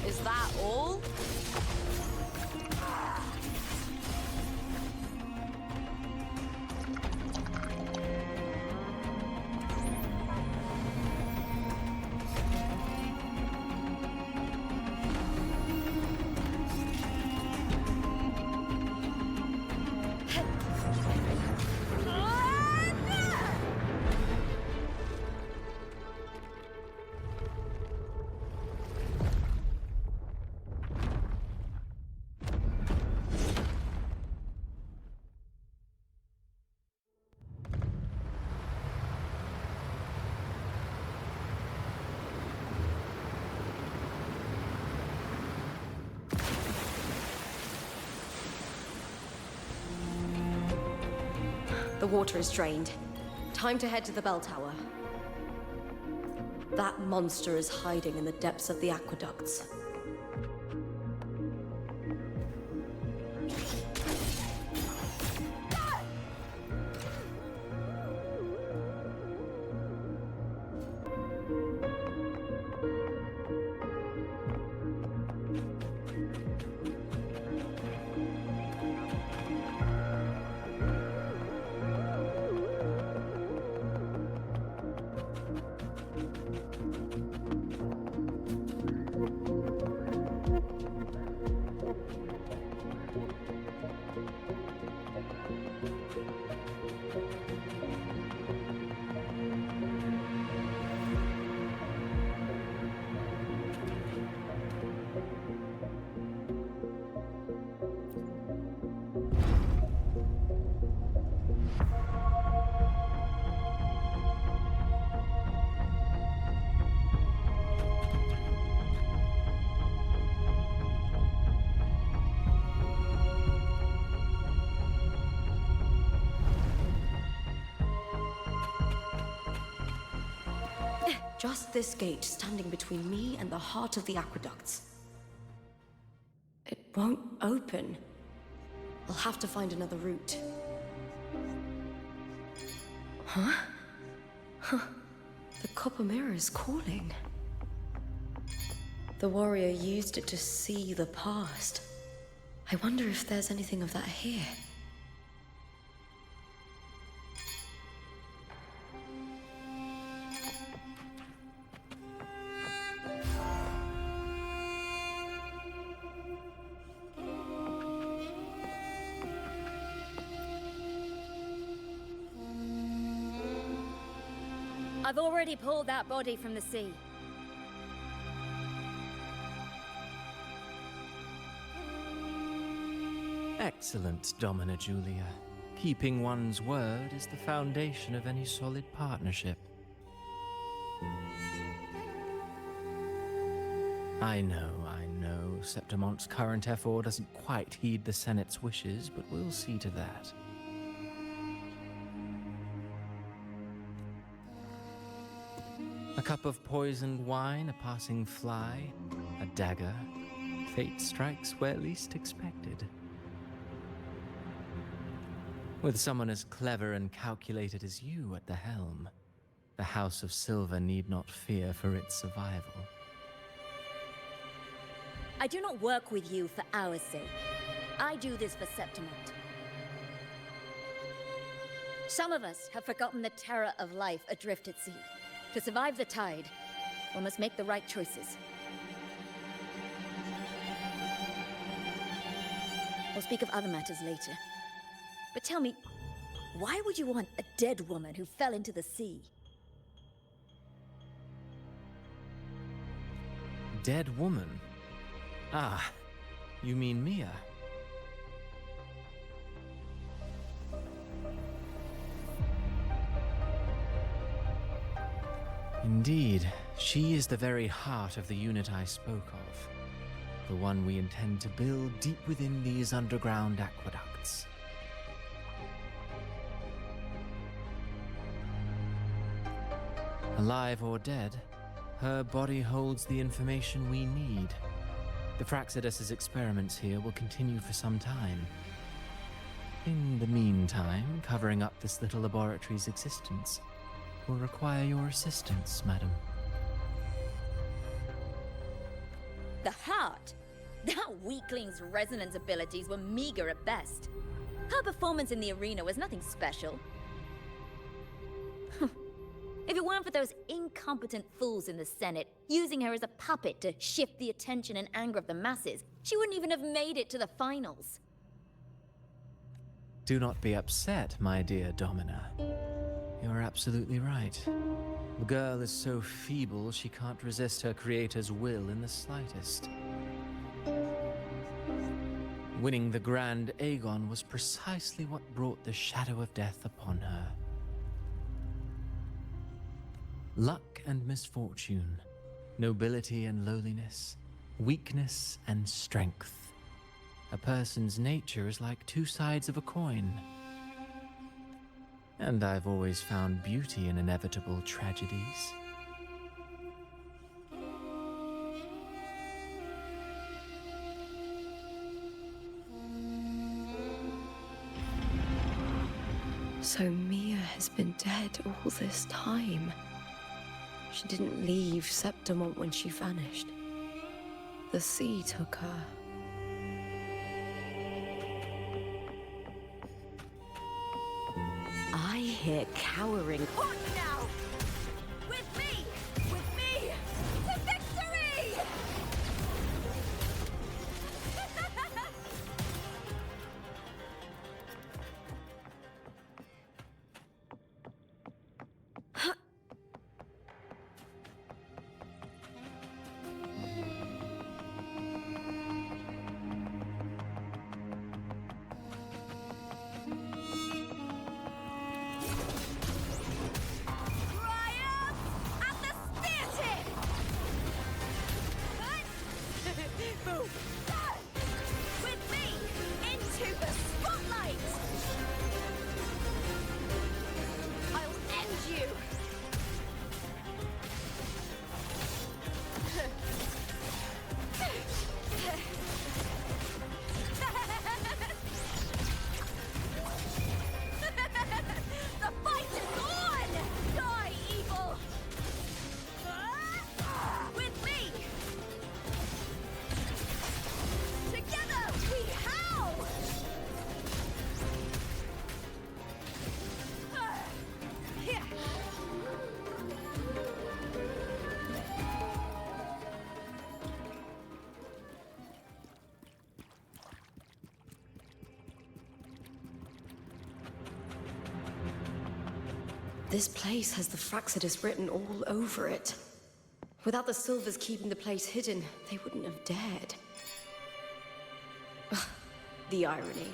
Is that all? The water is drained. Time to head to the bell tower. That monster is hiding in the depths of the aqueducts. Just this gate standing between me and the heart of the aqueducts. It won't open. I'll have to find another route. Huh? The copper mirror is calling. The warrior used it to see the past. I wonder if there's anything of that here. I've already pulled that body from the sea. Excellent, Domina Julia. Keeping one's word is the foundation of any solid partnership. I know. Septimonte's current effort doesn't quite heed the Senate's wishes, but we'll see to that. A cup of poisoned wine, a passing fly, a dagger. Fate strikes where least expected. With someone as clever and calculated as you at the helm, the House of Silver need not fear for its survival. I do not work with you for our sake. I do this for Septimont. Some of us have forgotten the terror of life adrift at sea. To survive the tide, one must make the right choices. We'll speak of other matters later. But tell me, why would you want a dead woman who fell into the sea? Dead woman? Ah, you mean Mia? Indeed, she is the very heart of the unit I spoke of. The one we intend to build deep within these underground aqueducts. Alive or dead, her body holds the information we need. The Fraxidus's experiments here will continue for some time. In the meantime, covering up this little laboratory's existence will require your assistance, madam. The heart? That weakling's resonance abilities were meager at best. Her performance in the arena was nothing special. If it weren't for those incompetent fools in the Senate using her as a puppet to shift the attention and anger of the masses, she wouldn't even have made it to the finals. Do not be upset, my dear Domina. You're absolutely right. The girl is so feeble she can't resist her creator's will in the slightest. Winning the Grand Aegon was precisely what brought the shadow of death upon her. Luck and misfortune, nobility and lowliness, weakness and strength. A person's nature is like two sides of a coin. And I've always found beauty in inevitable tragedies. So Mia has been dead all this time. She didn't leave Septimont when she vanished. The sea took her. I hear cowering. On now! With me! With me! To victory! This place has the Fraxidus written all over it. Without the Silvers keeping the place hidden, they wouldn't have dared. The irony.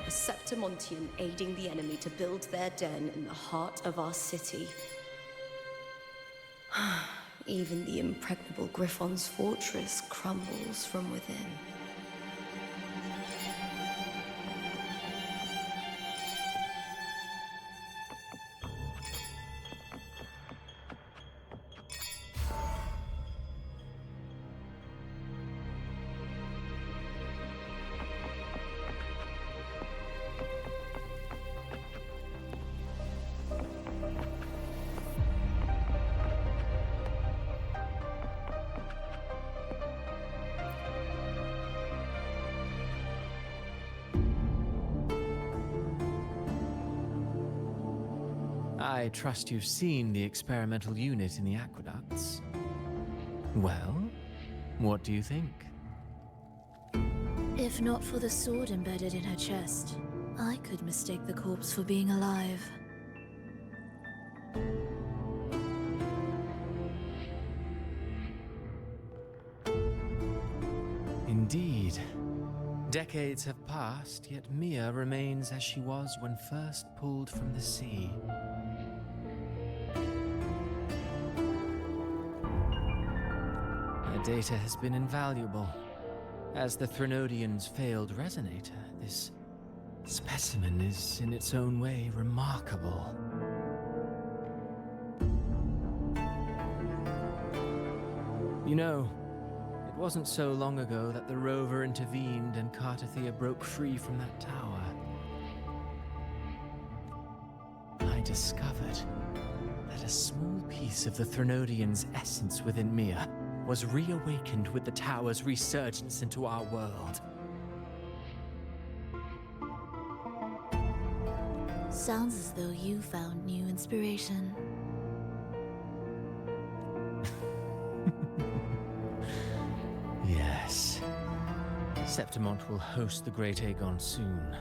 A Septimontian aiding the enemy to build their den in the heart of our city. Even the impregnable Griffon's fortress crumbles from within. I trust you've seen the experimental unit in the aqueducts. Well, what do you think? If not for the sword embedded in her chest, I could mistake the corpse for being alive. Indeed. Decades have passed, yet Mia remains as she was when first pulled from the sea. Her data has been invaluable. As the Threnodian's failed resonator, this specimen is in its own way remarkable. You know, it wasn't so long ago that the rover intervened and Cartathea broke free from that tower. I discovered that a small piece of the Threnodian's essence within Mia was reawakened with the tower's resurgence into our world. Sounds as though you found new inspiration. Yes. Septimont will host the Great Aegon soon.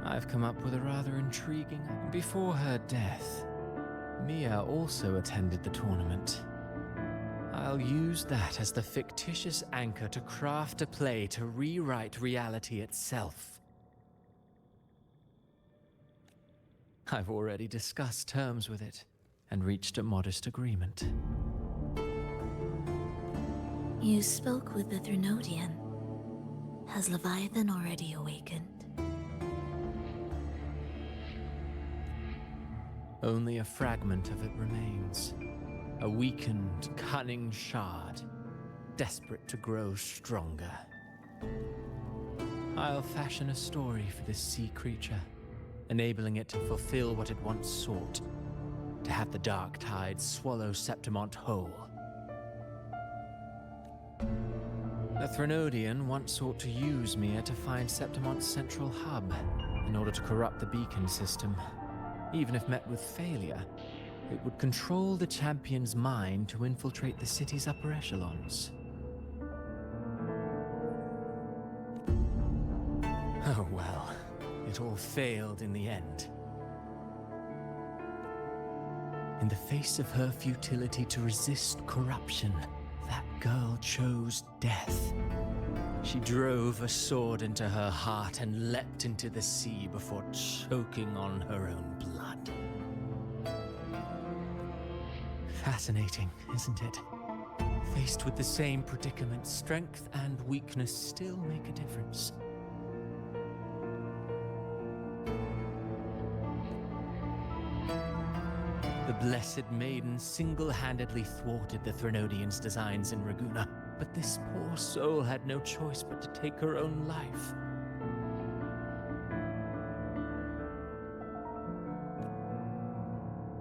I've come up with a rather intriguing... Before her death, Mia also attended the tournament. I'll use that as the fictitious anchor to craft a play to rewrite reality itself. I've already discussed terms with it and reached a modest agreement. You spoke with the Threnodian. Has Leviathan already awakened? Only a fragment of it remains. A weakened, cunning shard, desperate to grow stronger. I'll fashion a story for this sea creature, enabling it to fulfill what it once sought, to have the dark tide swallow Septimont whole. The Threnodian once sought to use Mia to find Septimont's central hub in order to corrupt the beacon system. Even if met with failure, it would control the champion's mind to infiltrate the city's upper echelons. Oh well, it all failed in the end. In the face of her futility to resist corruption, that girl chose death. She drove a sword into her heart and leapt into the sea before choking on her own blood. Fascinating, isn't it? Faced with the same predicament, strength and weakness still make a difference. The Blessed Maiden single-handedly thwarted the Threnodian's designs in Raguna, but this poor soul had no choice but to take her own life.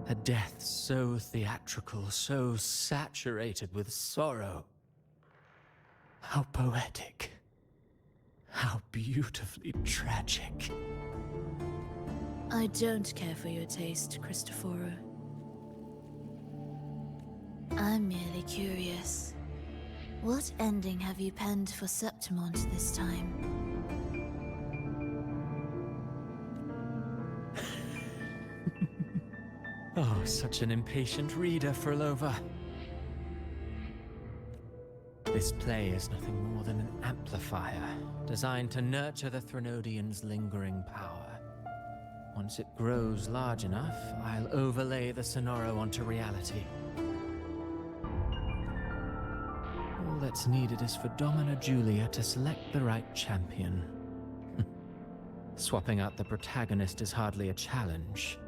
A death so theatrical, so saturated with sorrow. How poetic. How beautifully tragic. I don't care for your taste, Cristoforo. I'm merely curious. What ending have you penned for Septimont this time? Oh, such an impatient reader, Frolova. This play is nothing more than an amplifier, designed to nurture the Threnodian's lingering power. Once it grows large enough, I'll overlay the Sonoro onto reality. All that's needed is for Domina Julia to select the right champion. Swapping out the protagonist is hardly a challenge.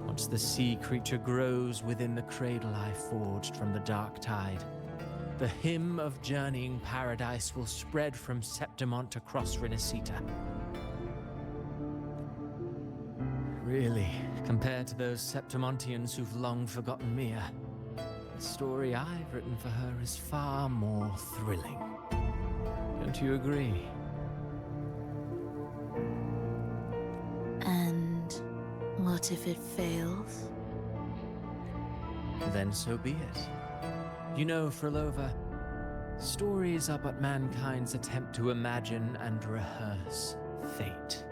Once the sea creature grows within the cradle I forged from the dark tide, the hymn of journeying paradise will spread from Septimont across Renacita. Really, compared to those Septimontians who've long forgotten Mia, the story I've written for her is far more thrilling. Don't you agree? And what if it fails? Then so be it. You know, Frolova, stories are but mankind's attempt to imagine and rehearse fate.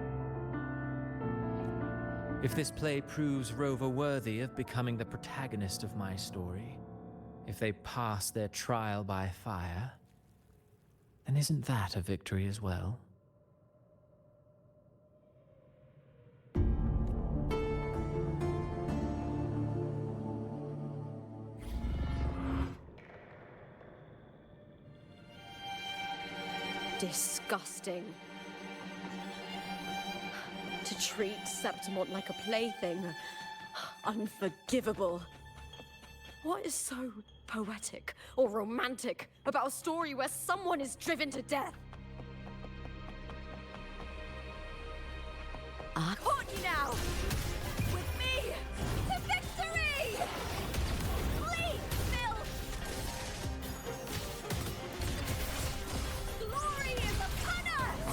If this play proves Rover worthy of becoming the protagonist of my story, if they pass their trial by fire, then isn't that a victory as well? Disgusting. To treat Septimont like a plaything. Unforgivable. What is so poetic or romantic about a story where someone is driven to death? I caught you now! With me to victory! Please, Phil! Glory is upon us!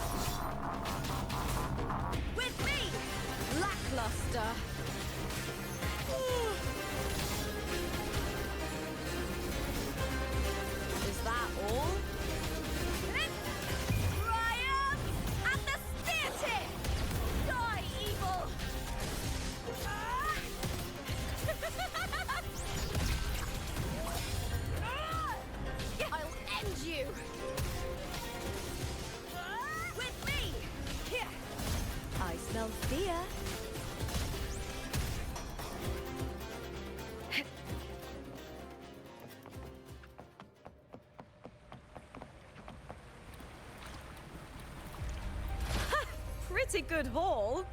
With me, lackluster! Is that all? Triumph at the spear tip! Die, evil! I'll end you! With me! Here! I smell fear. Pretty good haul.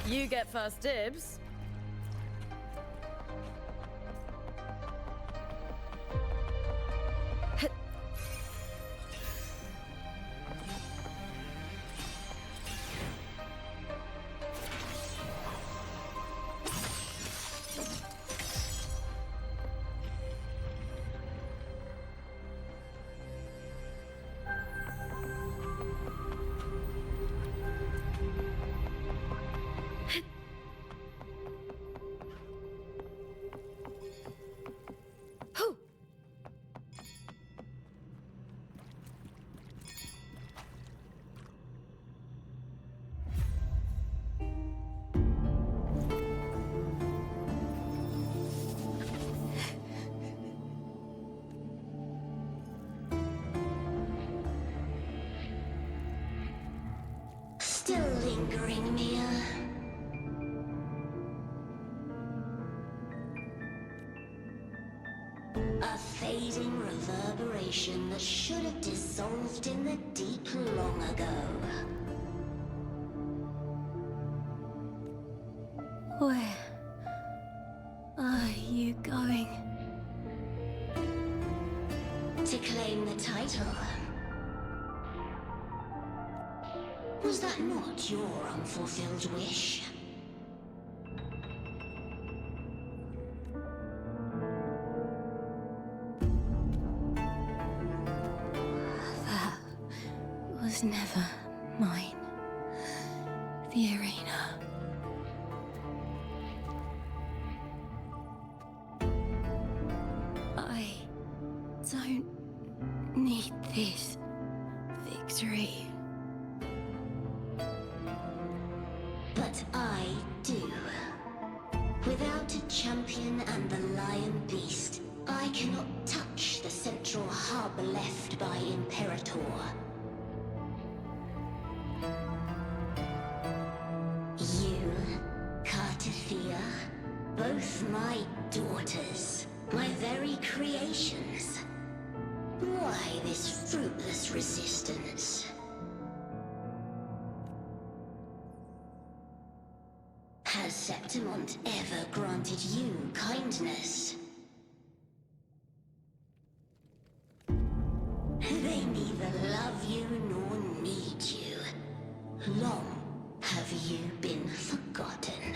You get first dibs. Still lingering, Mia. A fading reverberation that should have dissolved in the deep long ago. Where are you going? To claim the title. Was that not your unfulfilled wish? That was never mine. The arena. But I do. Without a champion and the lion beast, I cannot touch the central hub left by Imperator. You, Cartathea, both my daughters, my very creations. Why this fruitless resistance? Has Septimont ever granted you kindness? They neither love you nor need you. Long have you been forgotten.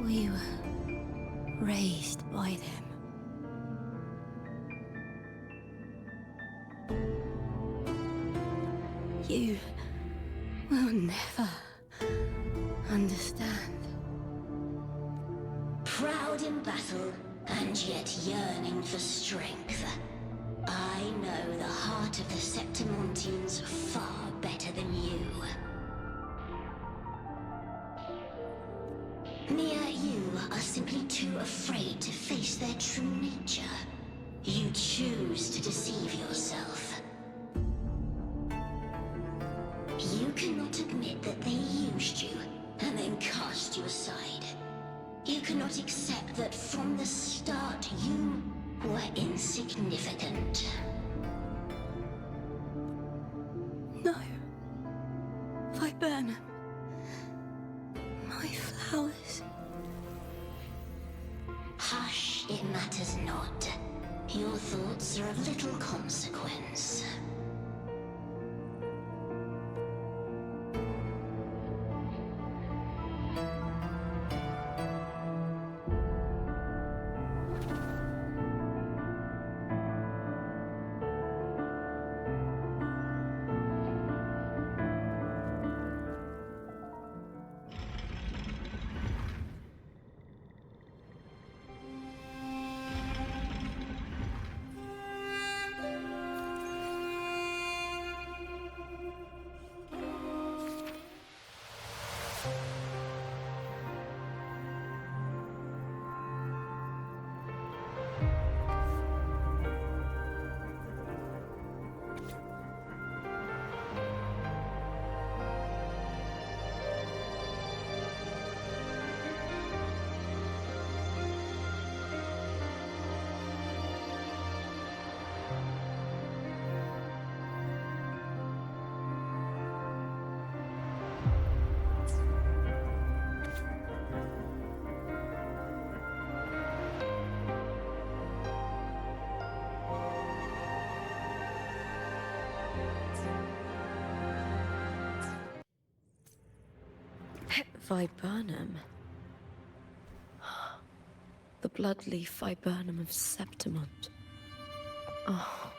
We were raised by them. You will never understand. Proud in battle, and yet yearning for strength. I know the heart of the Septimontians far better than you. Mia, you are simply too afraid to face their true nature. You choose to deceive yourself. You cannot admit that they used you and then cast you aside. You cannot accept that from the start you were insignificant. No. Viburnum. My flowers. Hush, it matters not. Your thoughts are of little consequence. Viburnum. The bloodleaf viburnum of Septimont. Oh,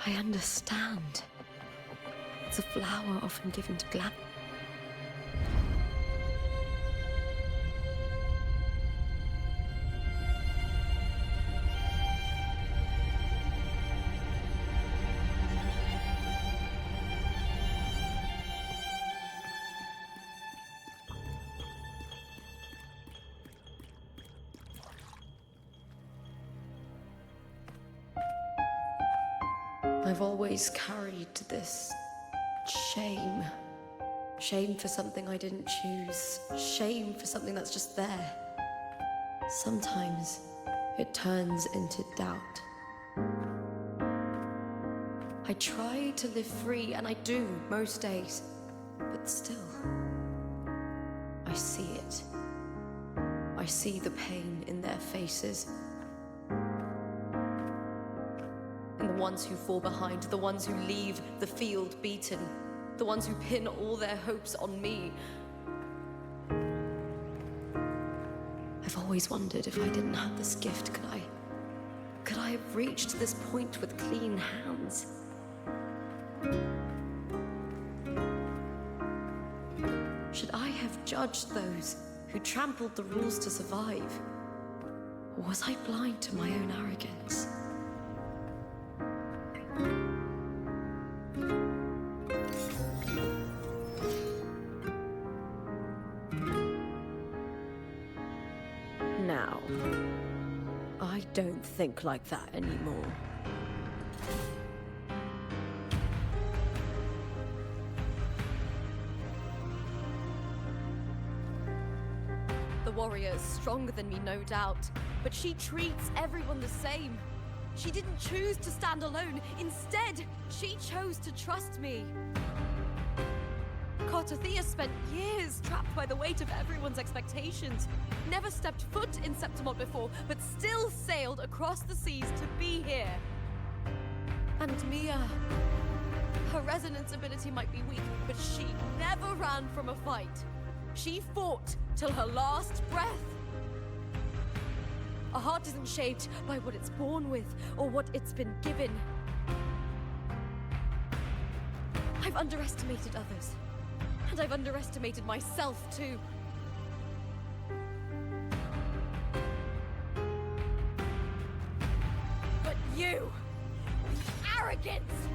I understand. It's a flower often given to glad. I've always carried this shame. Shame for something I didn't choose. Shame for something that's just there. Sometimes it turns into doubt. I try to live free, and I do most days. But still, I see it. I see the pain in their faces. And the ones who fall behind, the ones who leave the field beaten, the ones who pin all their hopes on me. I've always wondered if I didn't have this gift, could I have reached this point with clean hands? Should I have judged those who trampled the rules to survive? Or was I blind to my own arrogance? don't think like that anymore. The warrior is stronger than me, no doubt, but she treats everyone the same. She didn't choose to stand alone. Instead, she chose to trust me. Cartothea spent years trapped by the weight of everyone's expectations. Never stepped foot in Septimont before, but still sailed across the seas to be here. And Mia, her resonance ability might be weak, but she never ran from a fight. She fought till her last breath. A heart isn't shaped by what it's born with or what it's been given. I've underestimated others, and I've underestimated myself too. But you, the arrogance,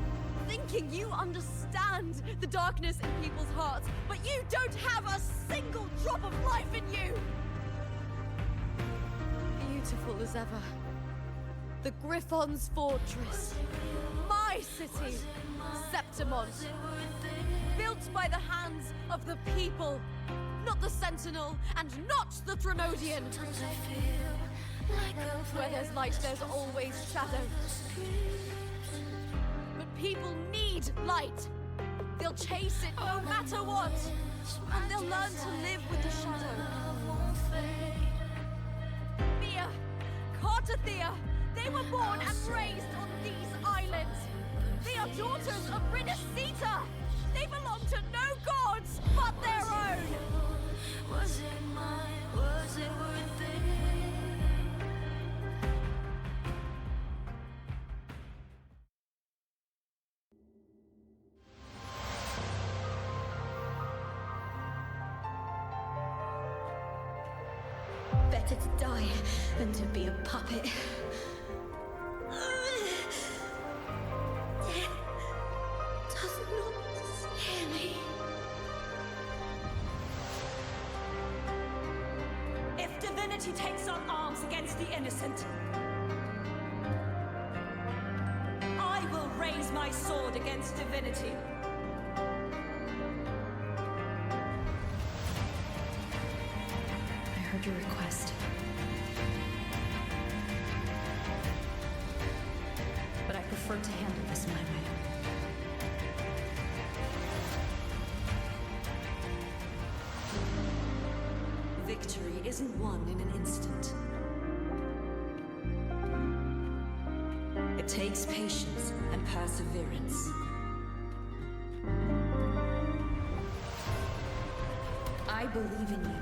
thinking you understand the darkness in people's hearts, but you don't have a single drop of life in you! Beautiful as ever. The Griffon's fortress. My city, Septimont. Built by the hands of the people. Not the Sentinel, and not the Threnodian. Where there's light, there's always shadow. But people need light. They'll chase it no matter what. And they'll learn to live with the shadow. Mia, Cartothea, they were born and raised on these islands. They are daughters of Rinascita. They belong to no gods but their own. Was it mine? Was it worth it? Better to die than to be a puppet. Death does not scare me. If divinity takes up arms against the innocent, I will raise my sword against divinity. I heard your request. But I prefer to handle this my way. Victory isn't won in an instant. It takes patience and perseverance. I believe in you,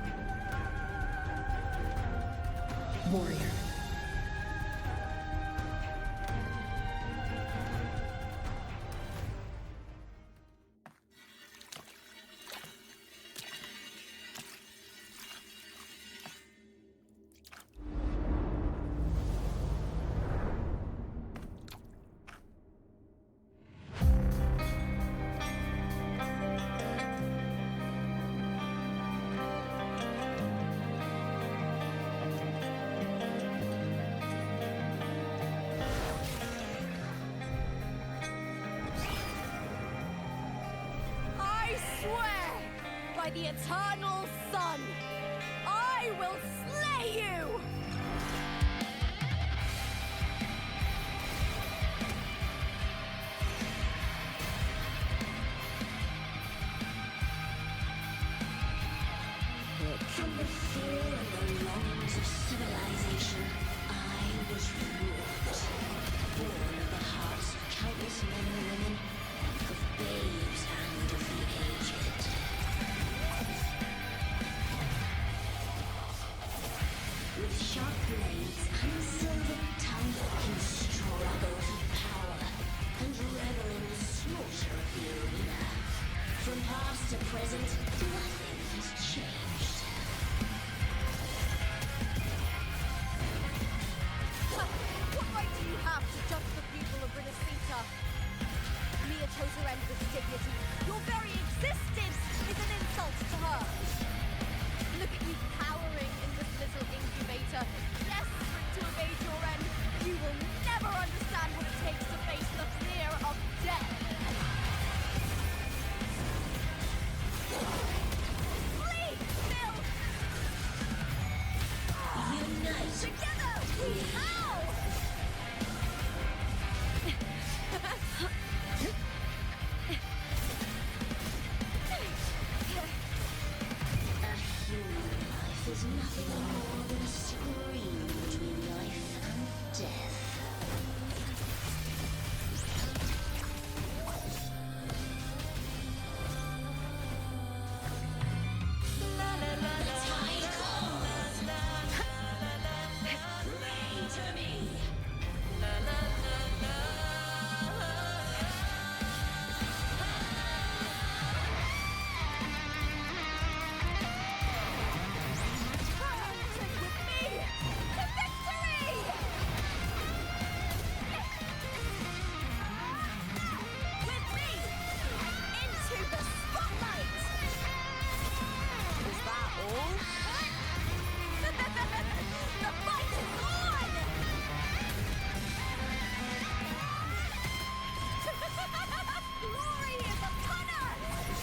warrior. I swear by the eternal sun, I will slay you! From the fear and the longings of civilization, I was ruled. Born of the hearts of countless men and women, of babes and of the aged. With sharp blades and silver tongue, you struggle for power and revel in the slaughter of the arena. From past to present, nothing has changed. What right do you have to judge the people of Rinascita? Mia chose her end with dignity. Your very existence is an insult to her. Look at you cowering in this little incubator, desperate to evade your end. You will never understand what it takes to face the fear of death. Flee, Bill! Unite! Together! How? A human life is nothing more than a scream between life and death. The tide calls. Pray to me. Triumphant with me to victory! With me into the spotlight! Is that all? The fight is on! Glory is upon us!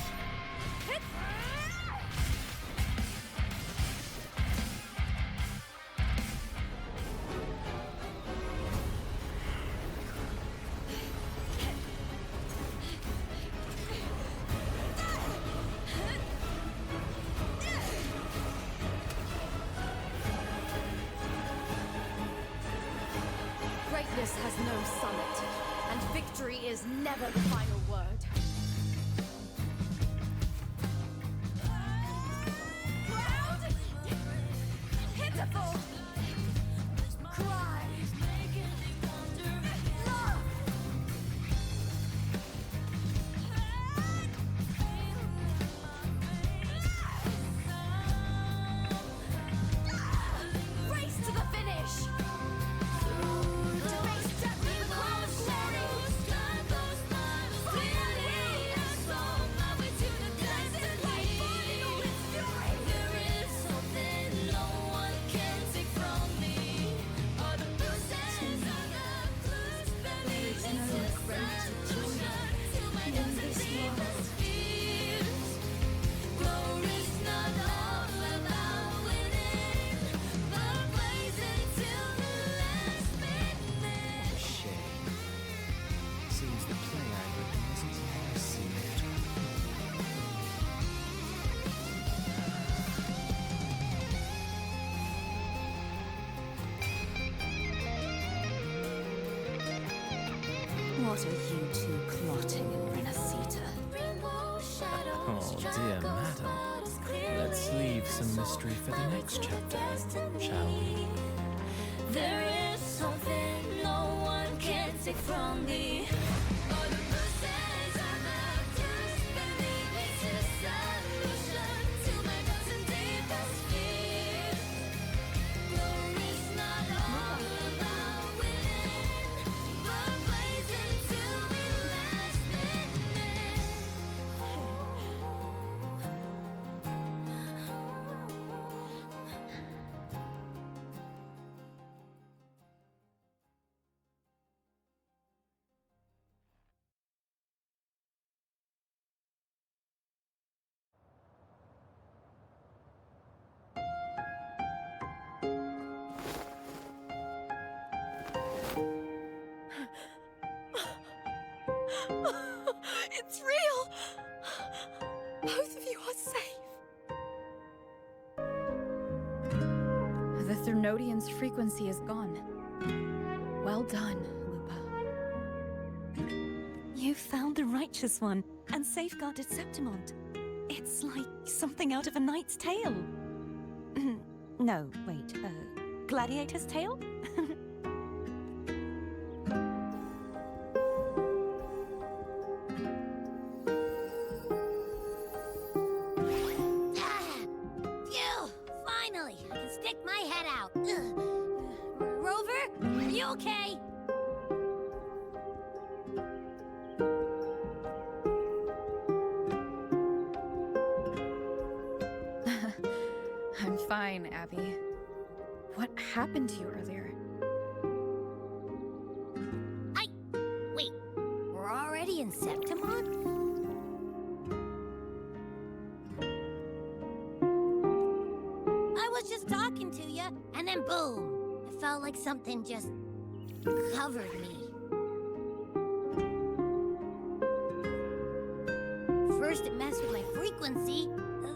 Greatness has no summit, and victory is never the final word. Proud, pitiful, cry, love. Race to the finish. To race to the crown glory. Shame. Seems the play I've written isn't well received. What are you two plotting in Renacita? Oh, dear madam. Let's leave some mystery for the next chapter, shall we? There is something no one can take from me. All the bruises and the dust beneath me is a solution to my doubts and deepest fears. Glory's not all about winning, but blazing till we last It's real! Both of you are safe. The Threnodian's frequency is gone. Well done, Lupa. You found the righteous one and safeguarded Septimont. It's like something out of a knight's tale. No, wait, gladiator's tale? Phew! Finally, I can stick my head out. Rover, are you okay? fine, Abby. What happened to you earlier? Wait, we're already in Septimon? I was just talking to you, and then boom! It felt like something just covered me. First it messed with my frequency,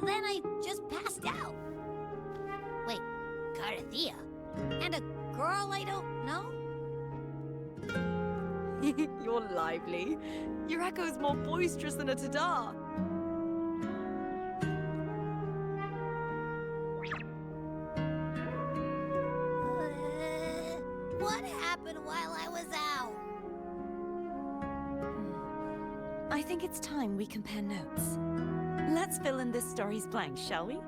then I just passed out. Wait, Carthea? And a girl I don't know? You're lively. Your echo's more boisterous than a tada. What happened while I was out? I think it's time we compare notes. Let's fill in this story's blanks, shall we?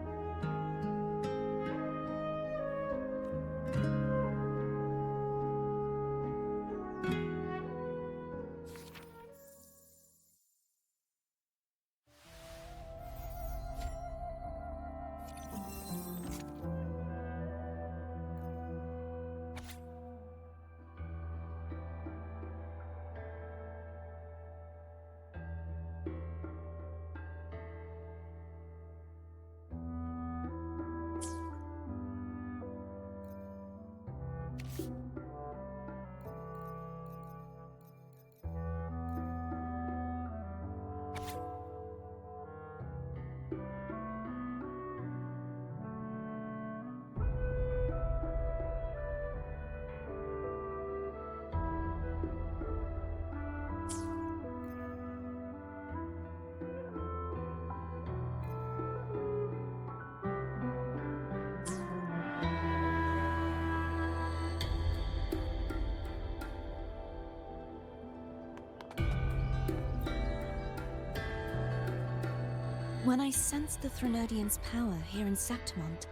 When I sensed the Threnodian's power here in Septimont,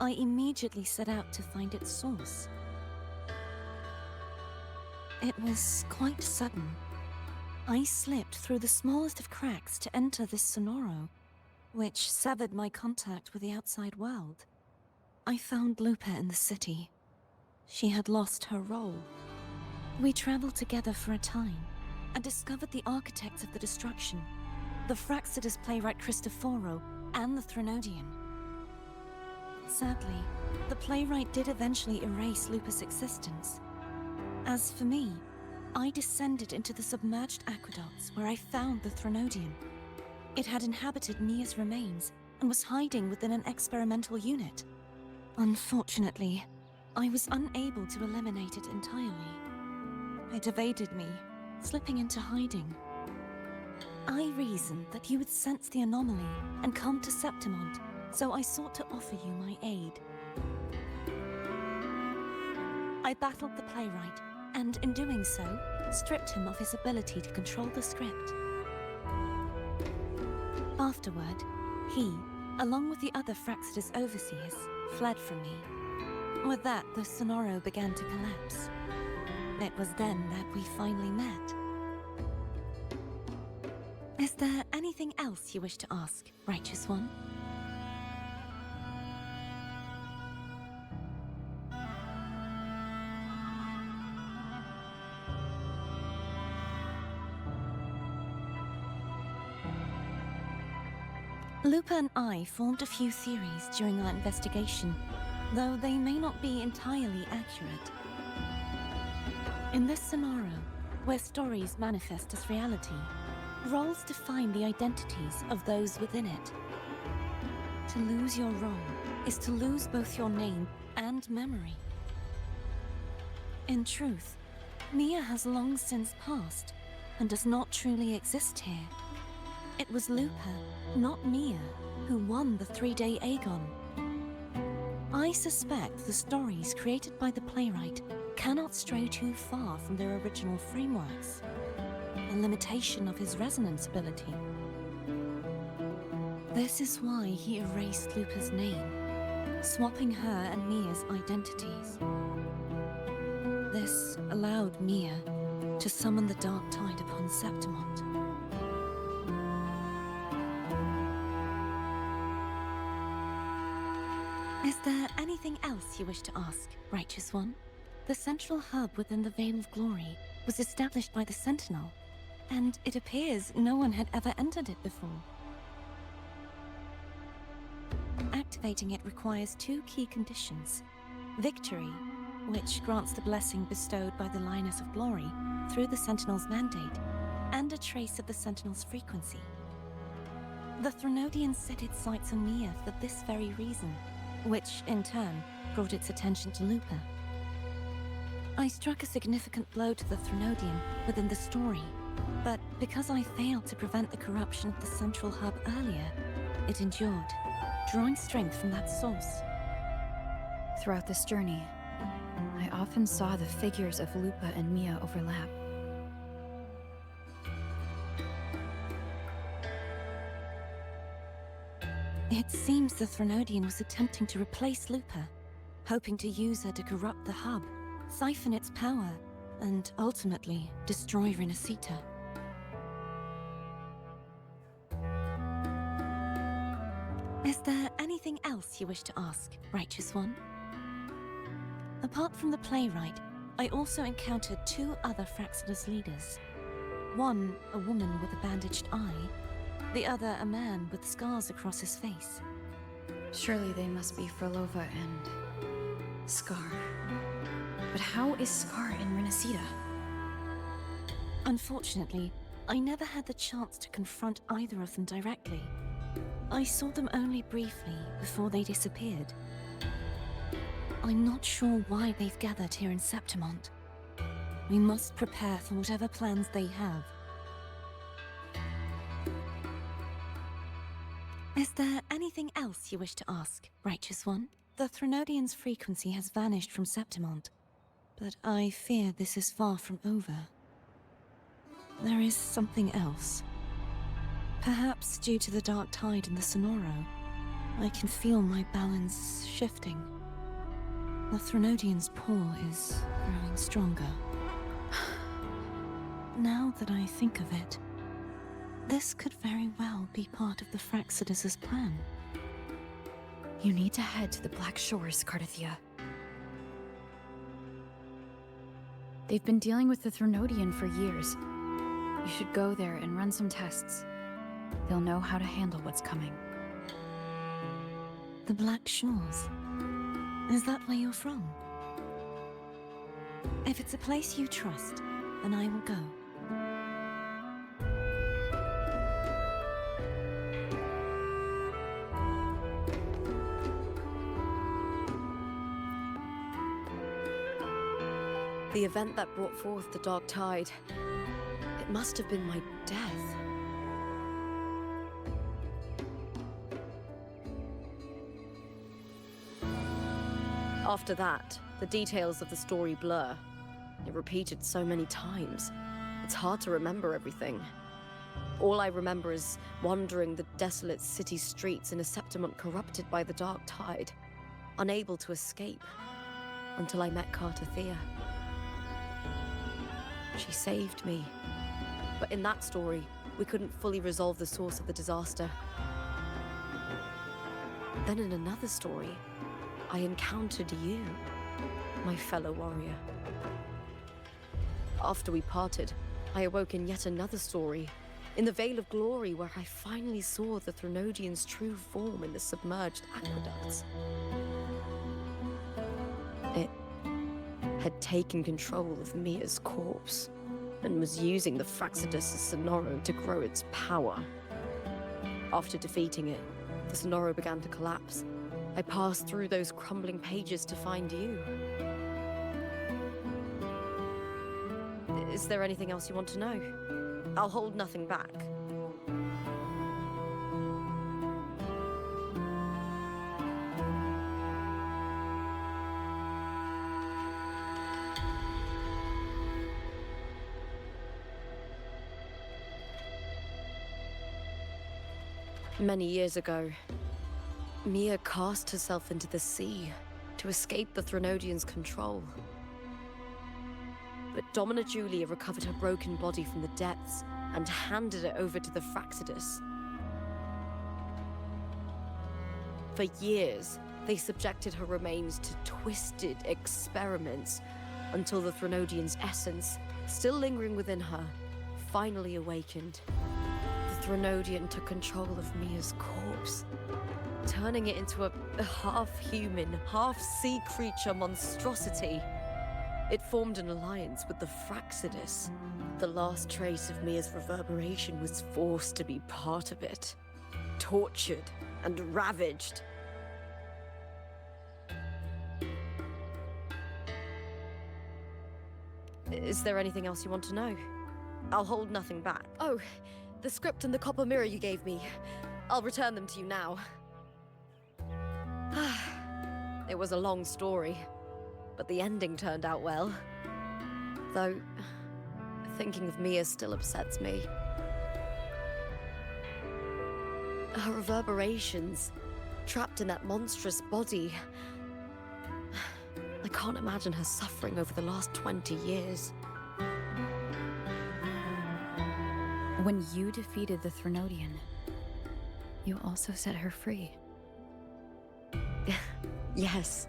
I immediately set out to find its source. It was quite sudden. I slipped through the smallest of cracks to enter this sonoro, which severed my contact with the outside world. I found Lupa in the city. She had lost her role. We traveled together for a time and discovered the architects of the destruction, the Fraxidus playwright Cristoforo, and the Threnodian. Sadly, the playwright did eventually erase Lupa's existence. As for me, I descended into the submerged aqueducts where I found the Threnodian. It had inhabited Mia's remains and was hiding within an experimental unit. Unfortunately, I was unable to eliminate it entirely. It evaded me, slipping into hiding. I reasoned that you would sense the anomaly and come to Septimont, so I sought to offer you my aid. I battled the playwright, and in doing so, stripped him of his ability to control the script. Afterward, he, along with the other Fraxidus overseers, fled from me. With that, the sonoro began to collapse. It was then that we finally met. Is there anything else you wish to ask, Righteous One? Lupa and I formed a few theories during our investigation, though they may not be entirely accurate. In this scenario, where stories manifest as reality, roles define the identities of those within it. To lose your role is to lose both your name and memory. In truth, Mia has long since passed and does not truly exist here. It was Lupa, not Mia, who won the 3-day Aegon. I suspect the stories created by the playwright cannot stray too far from their original frameworks, a limitation of his resonance ability. This is why he erased Lupa's name, swapping her and Mia's identities. This allowed Mia to summon the Dark Tide upon Septimont. Is there anything else you wish to ask, Righteous One? The central hub within the Veil of Glory was established by the Sentinel, and it appears no one had ever entered it before. Activating it requires two key conditions. Victory, which grants the blessing bestowed by the Lioness of Glory through the Sentinel's mandate, and a trace of the Sentinel's frequency. The Threnodian set its sights on Mia for this very reason, which, in turn, brought its attention to Lupa. I struck a significant blow to the Threnodian within the story, but because I failed to prevent the corruption of the central hub earlier, it endured, drawing strength from that source. Throughout this journey, I often saw the figures of Lupa and Mia overlap. It seems the Threnodian was attempting to replace Lupa, hoping to use her to corrupt the hub, siphon its power, and ultimately destroy Rinascita. Is there anything else you wish to ask, Righteous One? Apart from the playwright, I also encountered two other Fraxidus leaders. One, a woman with a bandaged eye, the other a man with scars across his face. Surely they must be Frolova and Scar. But how is Scar in Rinascita? Unfortunately, I never had the chance to confront either of them directly. I saw them only briefly before they disappeared. I'm not sure why they've gathered here in Septimont. We must prepare for whatever plans they have. Is there anything else you wish to ask, Righteous One? The Threnodian's frequency has vanished from Septimont, but I fear this is far from over. There is something else. Perhaps due to the dark tide in the Sonoro, I can feel my balance shifting. The Threnodian's paw is growing stronger. Now that I think of it, this could very well be part of the Fraxidus' plan. You need to head to the Black Shores, Cardathia. They've been dealing with the Threnodian for years. You should go there and run some tests. They'll know how to handle what's coming. The Black Shores? Is that where you're from? If it's a place you trust, then I will go. The event that brought forth the dark tide, it must have been my death. After that, the details of the story blur. It repeated so many times. It's hard to remember everything. All I remember is wandering the desolate city streets in a Septimont corrupted by the dark tide, unable to escape, until I met Cardathia. She saved me. But in that story, we couldn't fully resolve the source of the disaster. Then in another story, I encountered you, my fellow warrior. After we parted, I awoke in yet another story, in the Veil of Glory, where I finally saw the Threnodian's true form in the submerged aqueducts. It had taken control of Mia's corpse, and was using the Fraxidus' Sonoro to grow its power. After defeating it, the Sonoro began to collapse. I passed through those crumbling pages to find you. Is there anything else you want to know? I'll hold nothing back. Many years ago, Mia cast herself into the sea to escape the Threnodian's control. But Domina Julia recovered her broken body from the depths and handed it over to the Fraxidus. For years, They subjected her remains to twisted experiments until the Threnodian's essence, still lingering within her, finally awakened. The Threnodian took control of Mia's corpse, turning it into a half-human, half-sea creature monstrosity. It formed an alliance with the Fraxidus. The last trace of Mia's reverberation was forced to be part of it, tortured and ravaged. Is there anything else you want to know? I'll hold nothing back. Oh, the script and the copper mirror you gave me. I'll return them to you now. It was a long story, but the ending turned out well. Though, thinking of Mia still upsets me. Her reverberations, trapped in that monstrous body. I can't imagine her suffering over the last 20 years. When you defeated the Threnodian, you also set her free. Yes.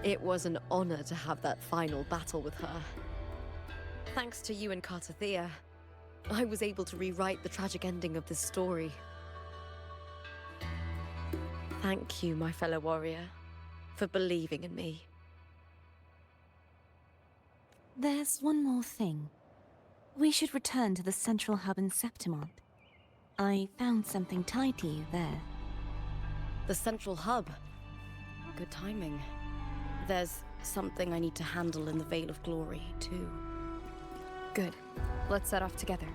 It was an honor to have that final battle with her. Thanks to you and Cartathea, I was able to rewrite the tragic ending of this story. Thank you, my fellow warrior, for believing in me. There's one more thing. We should return to the central hub in Septimont. I found something tied to you there. The central hub? Good timing. There's something I need to handle in the Veil of Glory, too. Good. Let's set off together.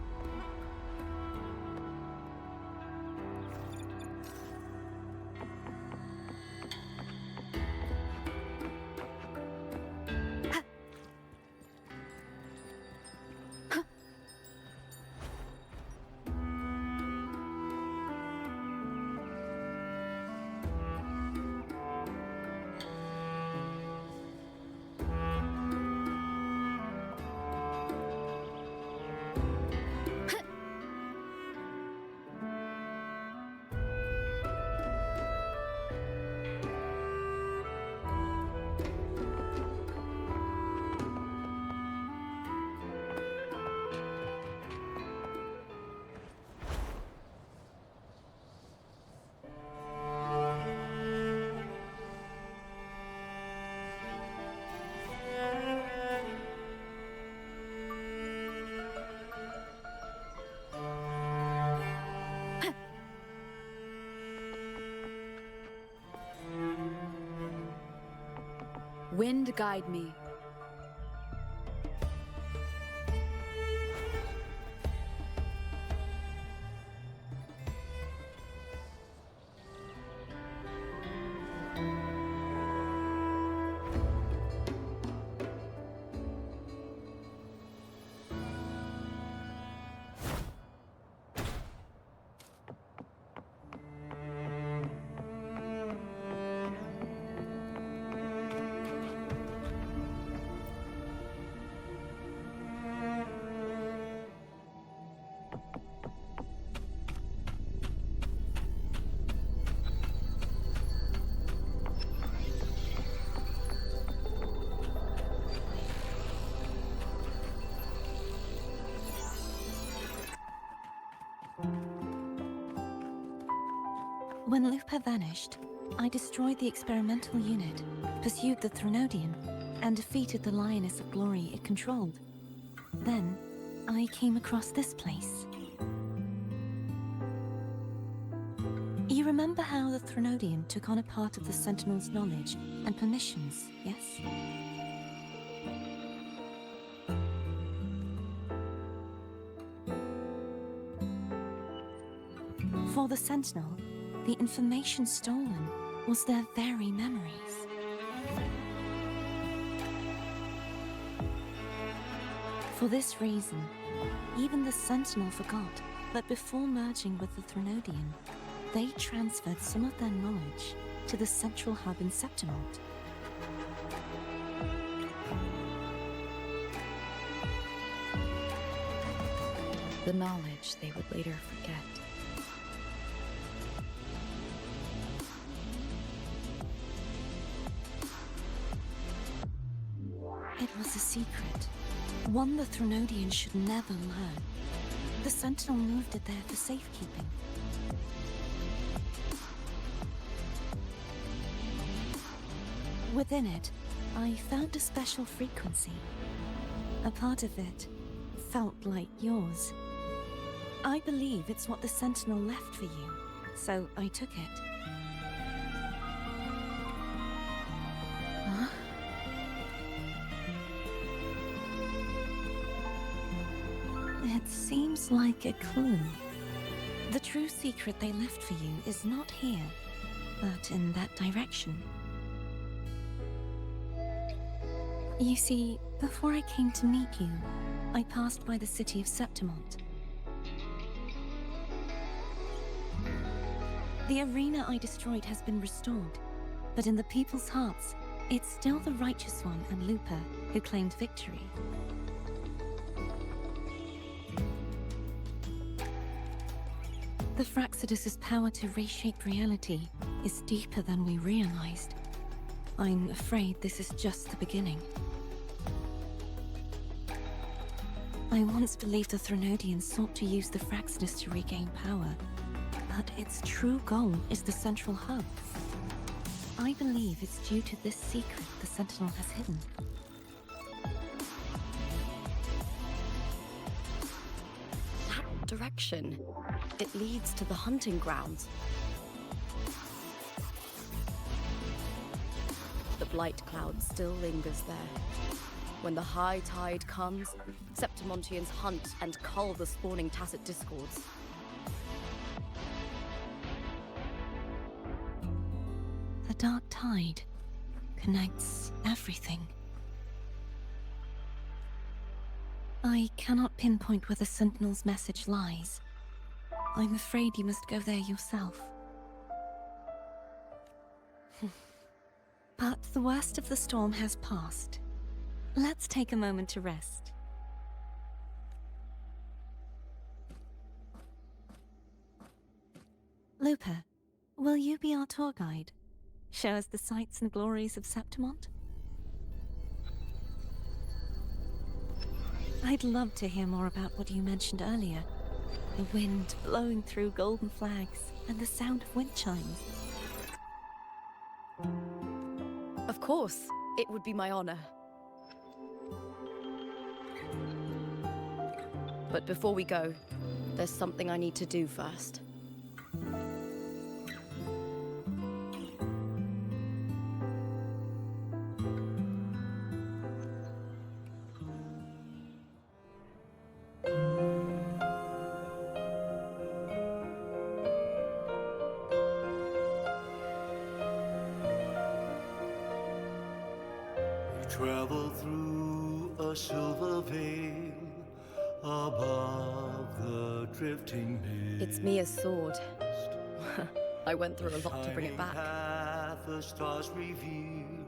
Wind guide me. When Lupa vanished, I destroyed the experimental unit, pursued the Threnodian, and defeated the Lioness of Glory it controlled. Then, I came across this place. You remember how the Threnodian took on a part of the Sentinel's knowledge and permissions, yes? For the Sentinel, the information stolen was their very memories. For this reason, even the Sentinel forgot that before merging with the Threnodian, they transferred some of their knowledge to the central hub in Septimont. The knowledge they would later forget. was a secret, one the Threnodians should never learn. The Sentinel moved it there for safekeeping. Within it, I found a special frequency. A part of it felt like yours. I believe it's what the Sentinel left for you, so I took it. Huh? It seems like a clue. The true secret they left for you is not here, but in that direction. You see, before I came to meet you, I passed by the city of Septimont. The arena I destroyed has been restored, but in the people's hearts, it's still the Righteous One and Lupa who claimed victory. The Fraxidus' power to reshape reality is deeper than we realized. I'm afraid this is just the beginning. I once believed the Threnodians sought to use the Fraxidus to regain power, but its true goal is the central hub. I believe it's due to this secret the Sentinel has hidden. That direction, it leads to the hunting grounds. The blight cloud still lingers there. When the high tide comes, Septimontians hunt and cull the spawning tacit discords. The dark tide connects everything. I cannot pinpoint where the Sentinel's message lies. I'm afraid you must go there yourself. But the worst of the storm has passed. Let's take a moment to rest. Lupa, will you be our tour guide? Show us the sights and glories of Septimont? I'd love to hear more about what you mentioned earlier. The wind blowing through golden flags and the sound of wind chimes. Of course, it would be my honor. But before we go, there's something I need to do first. Travel through a silver veil above the drifting mist. It's Mia's sword. I went through a lot to bring it back. The stars revealed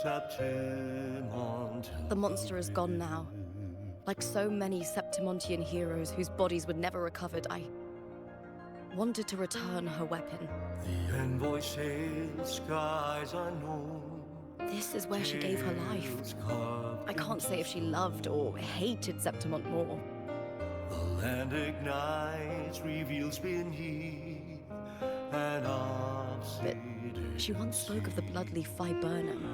Septimont. The monster is gone now. Like so many Septimontian heroes whose bodies were never recovered, I wanted to return her weapon. The envoy sailed skies unknown. This is where she gave her life. I can't say if she loved or hated Septimont more. The land ignites, reveals beneath an obsidian. She once spoke of the bloodleaf viburnum.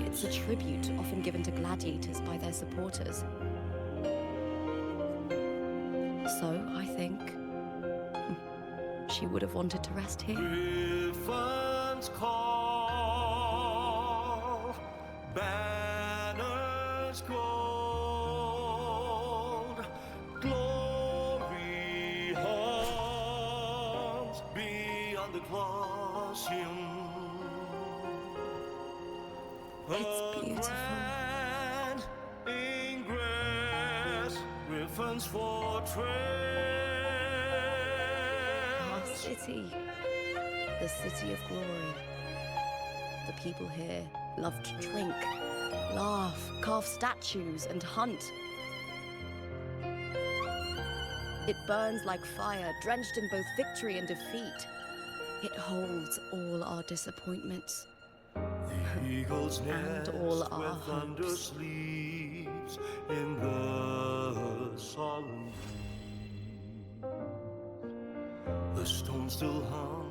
It's a tribute often given to gladiators by their supporters. So, I think she would have wanted to rest here. Griffin's call. Banners gold, glory haunts beyond the Colosseum. It's beautiful. Grand ingress, Griffin's fortress. Our city, the city of glory. The people here love to drink, laugh, carve statues, and hunt. It burns like fire, drenched in both victory and defeat. It holds all our disappointments. Eagle's and nest all our where thunder hopes. sleeps in the solemn breeze. The stone still hung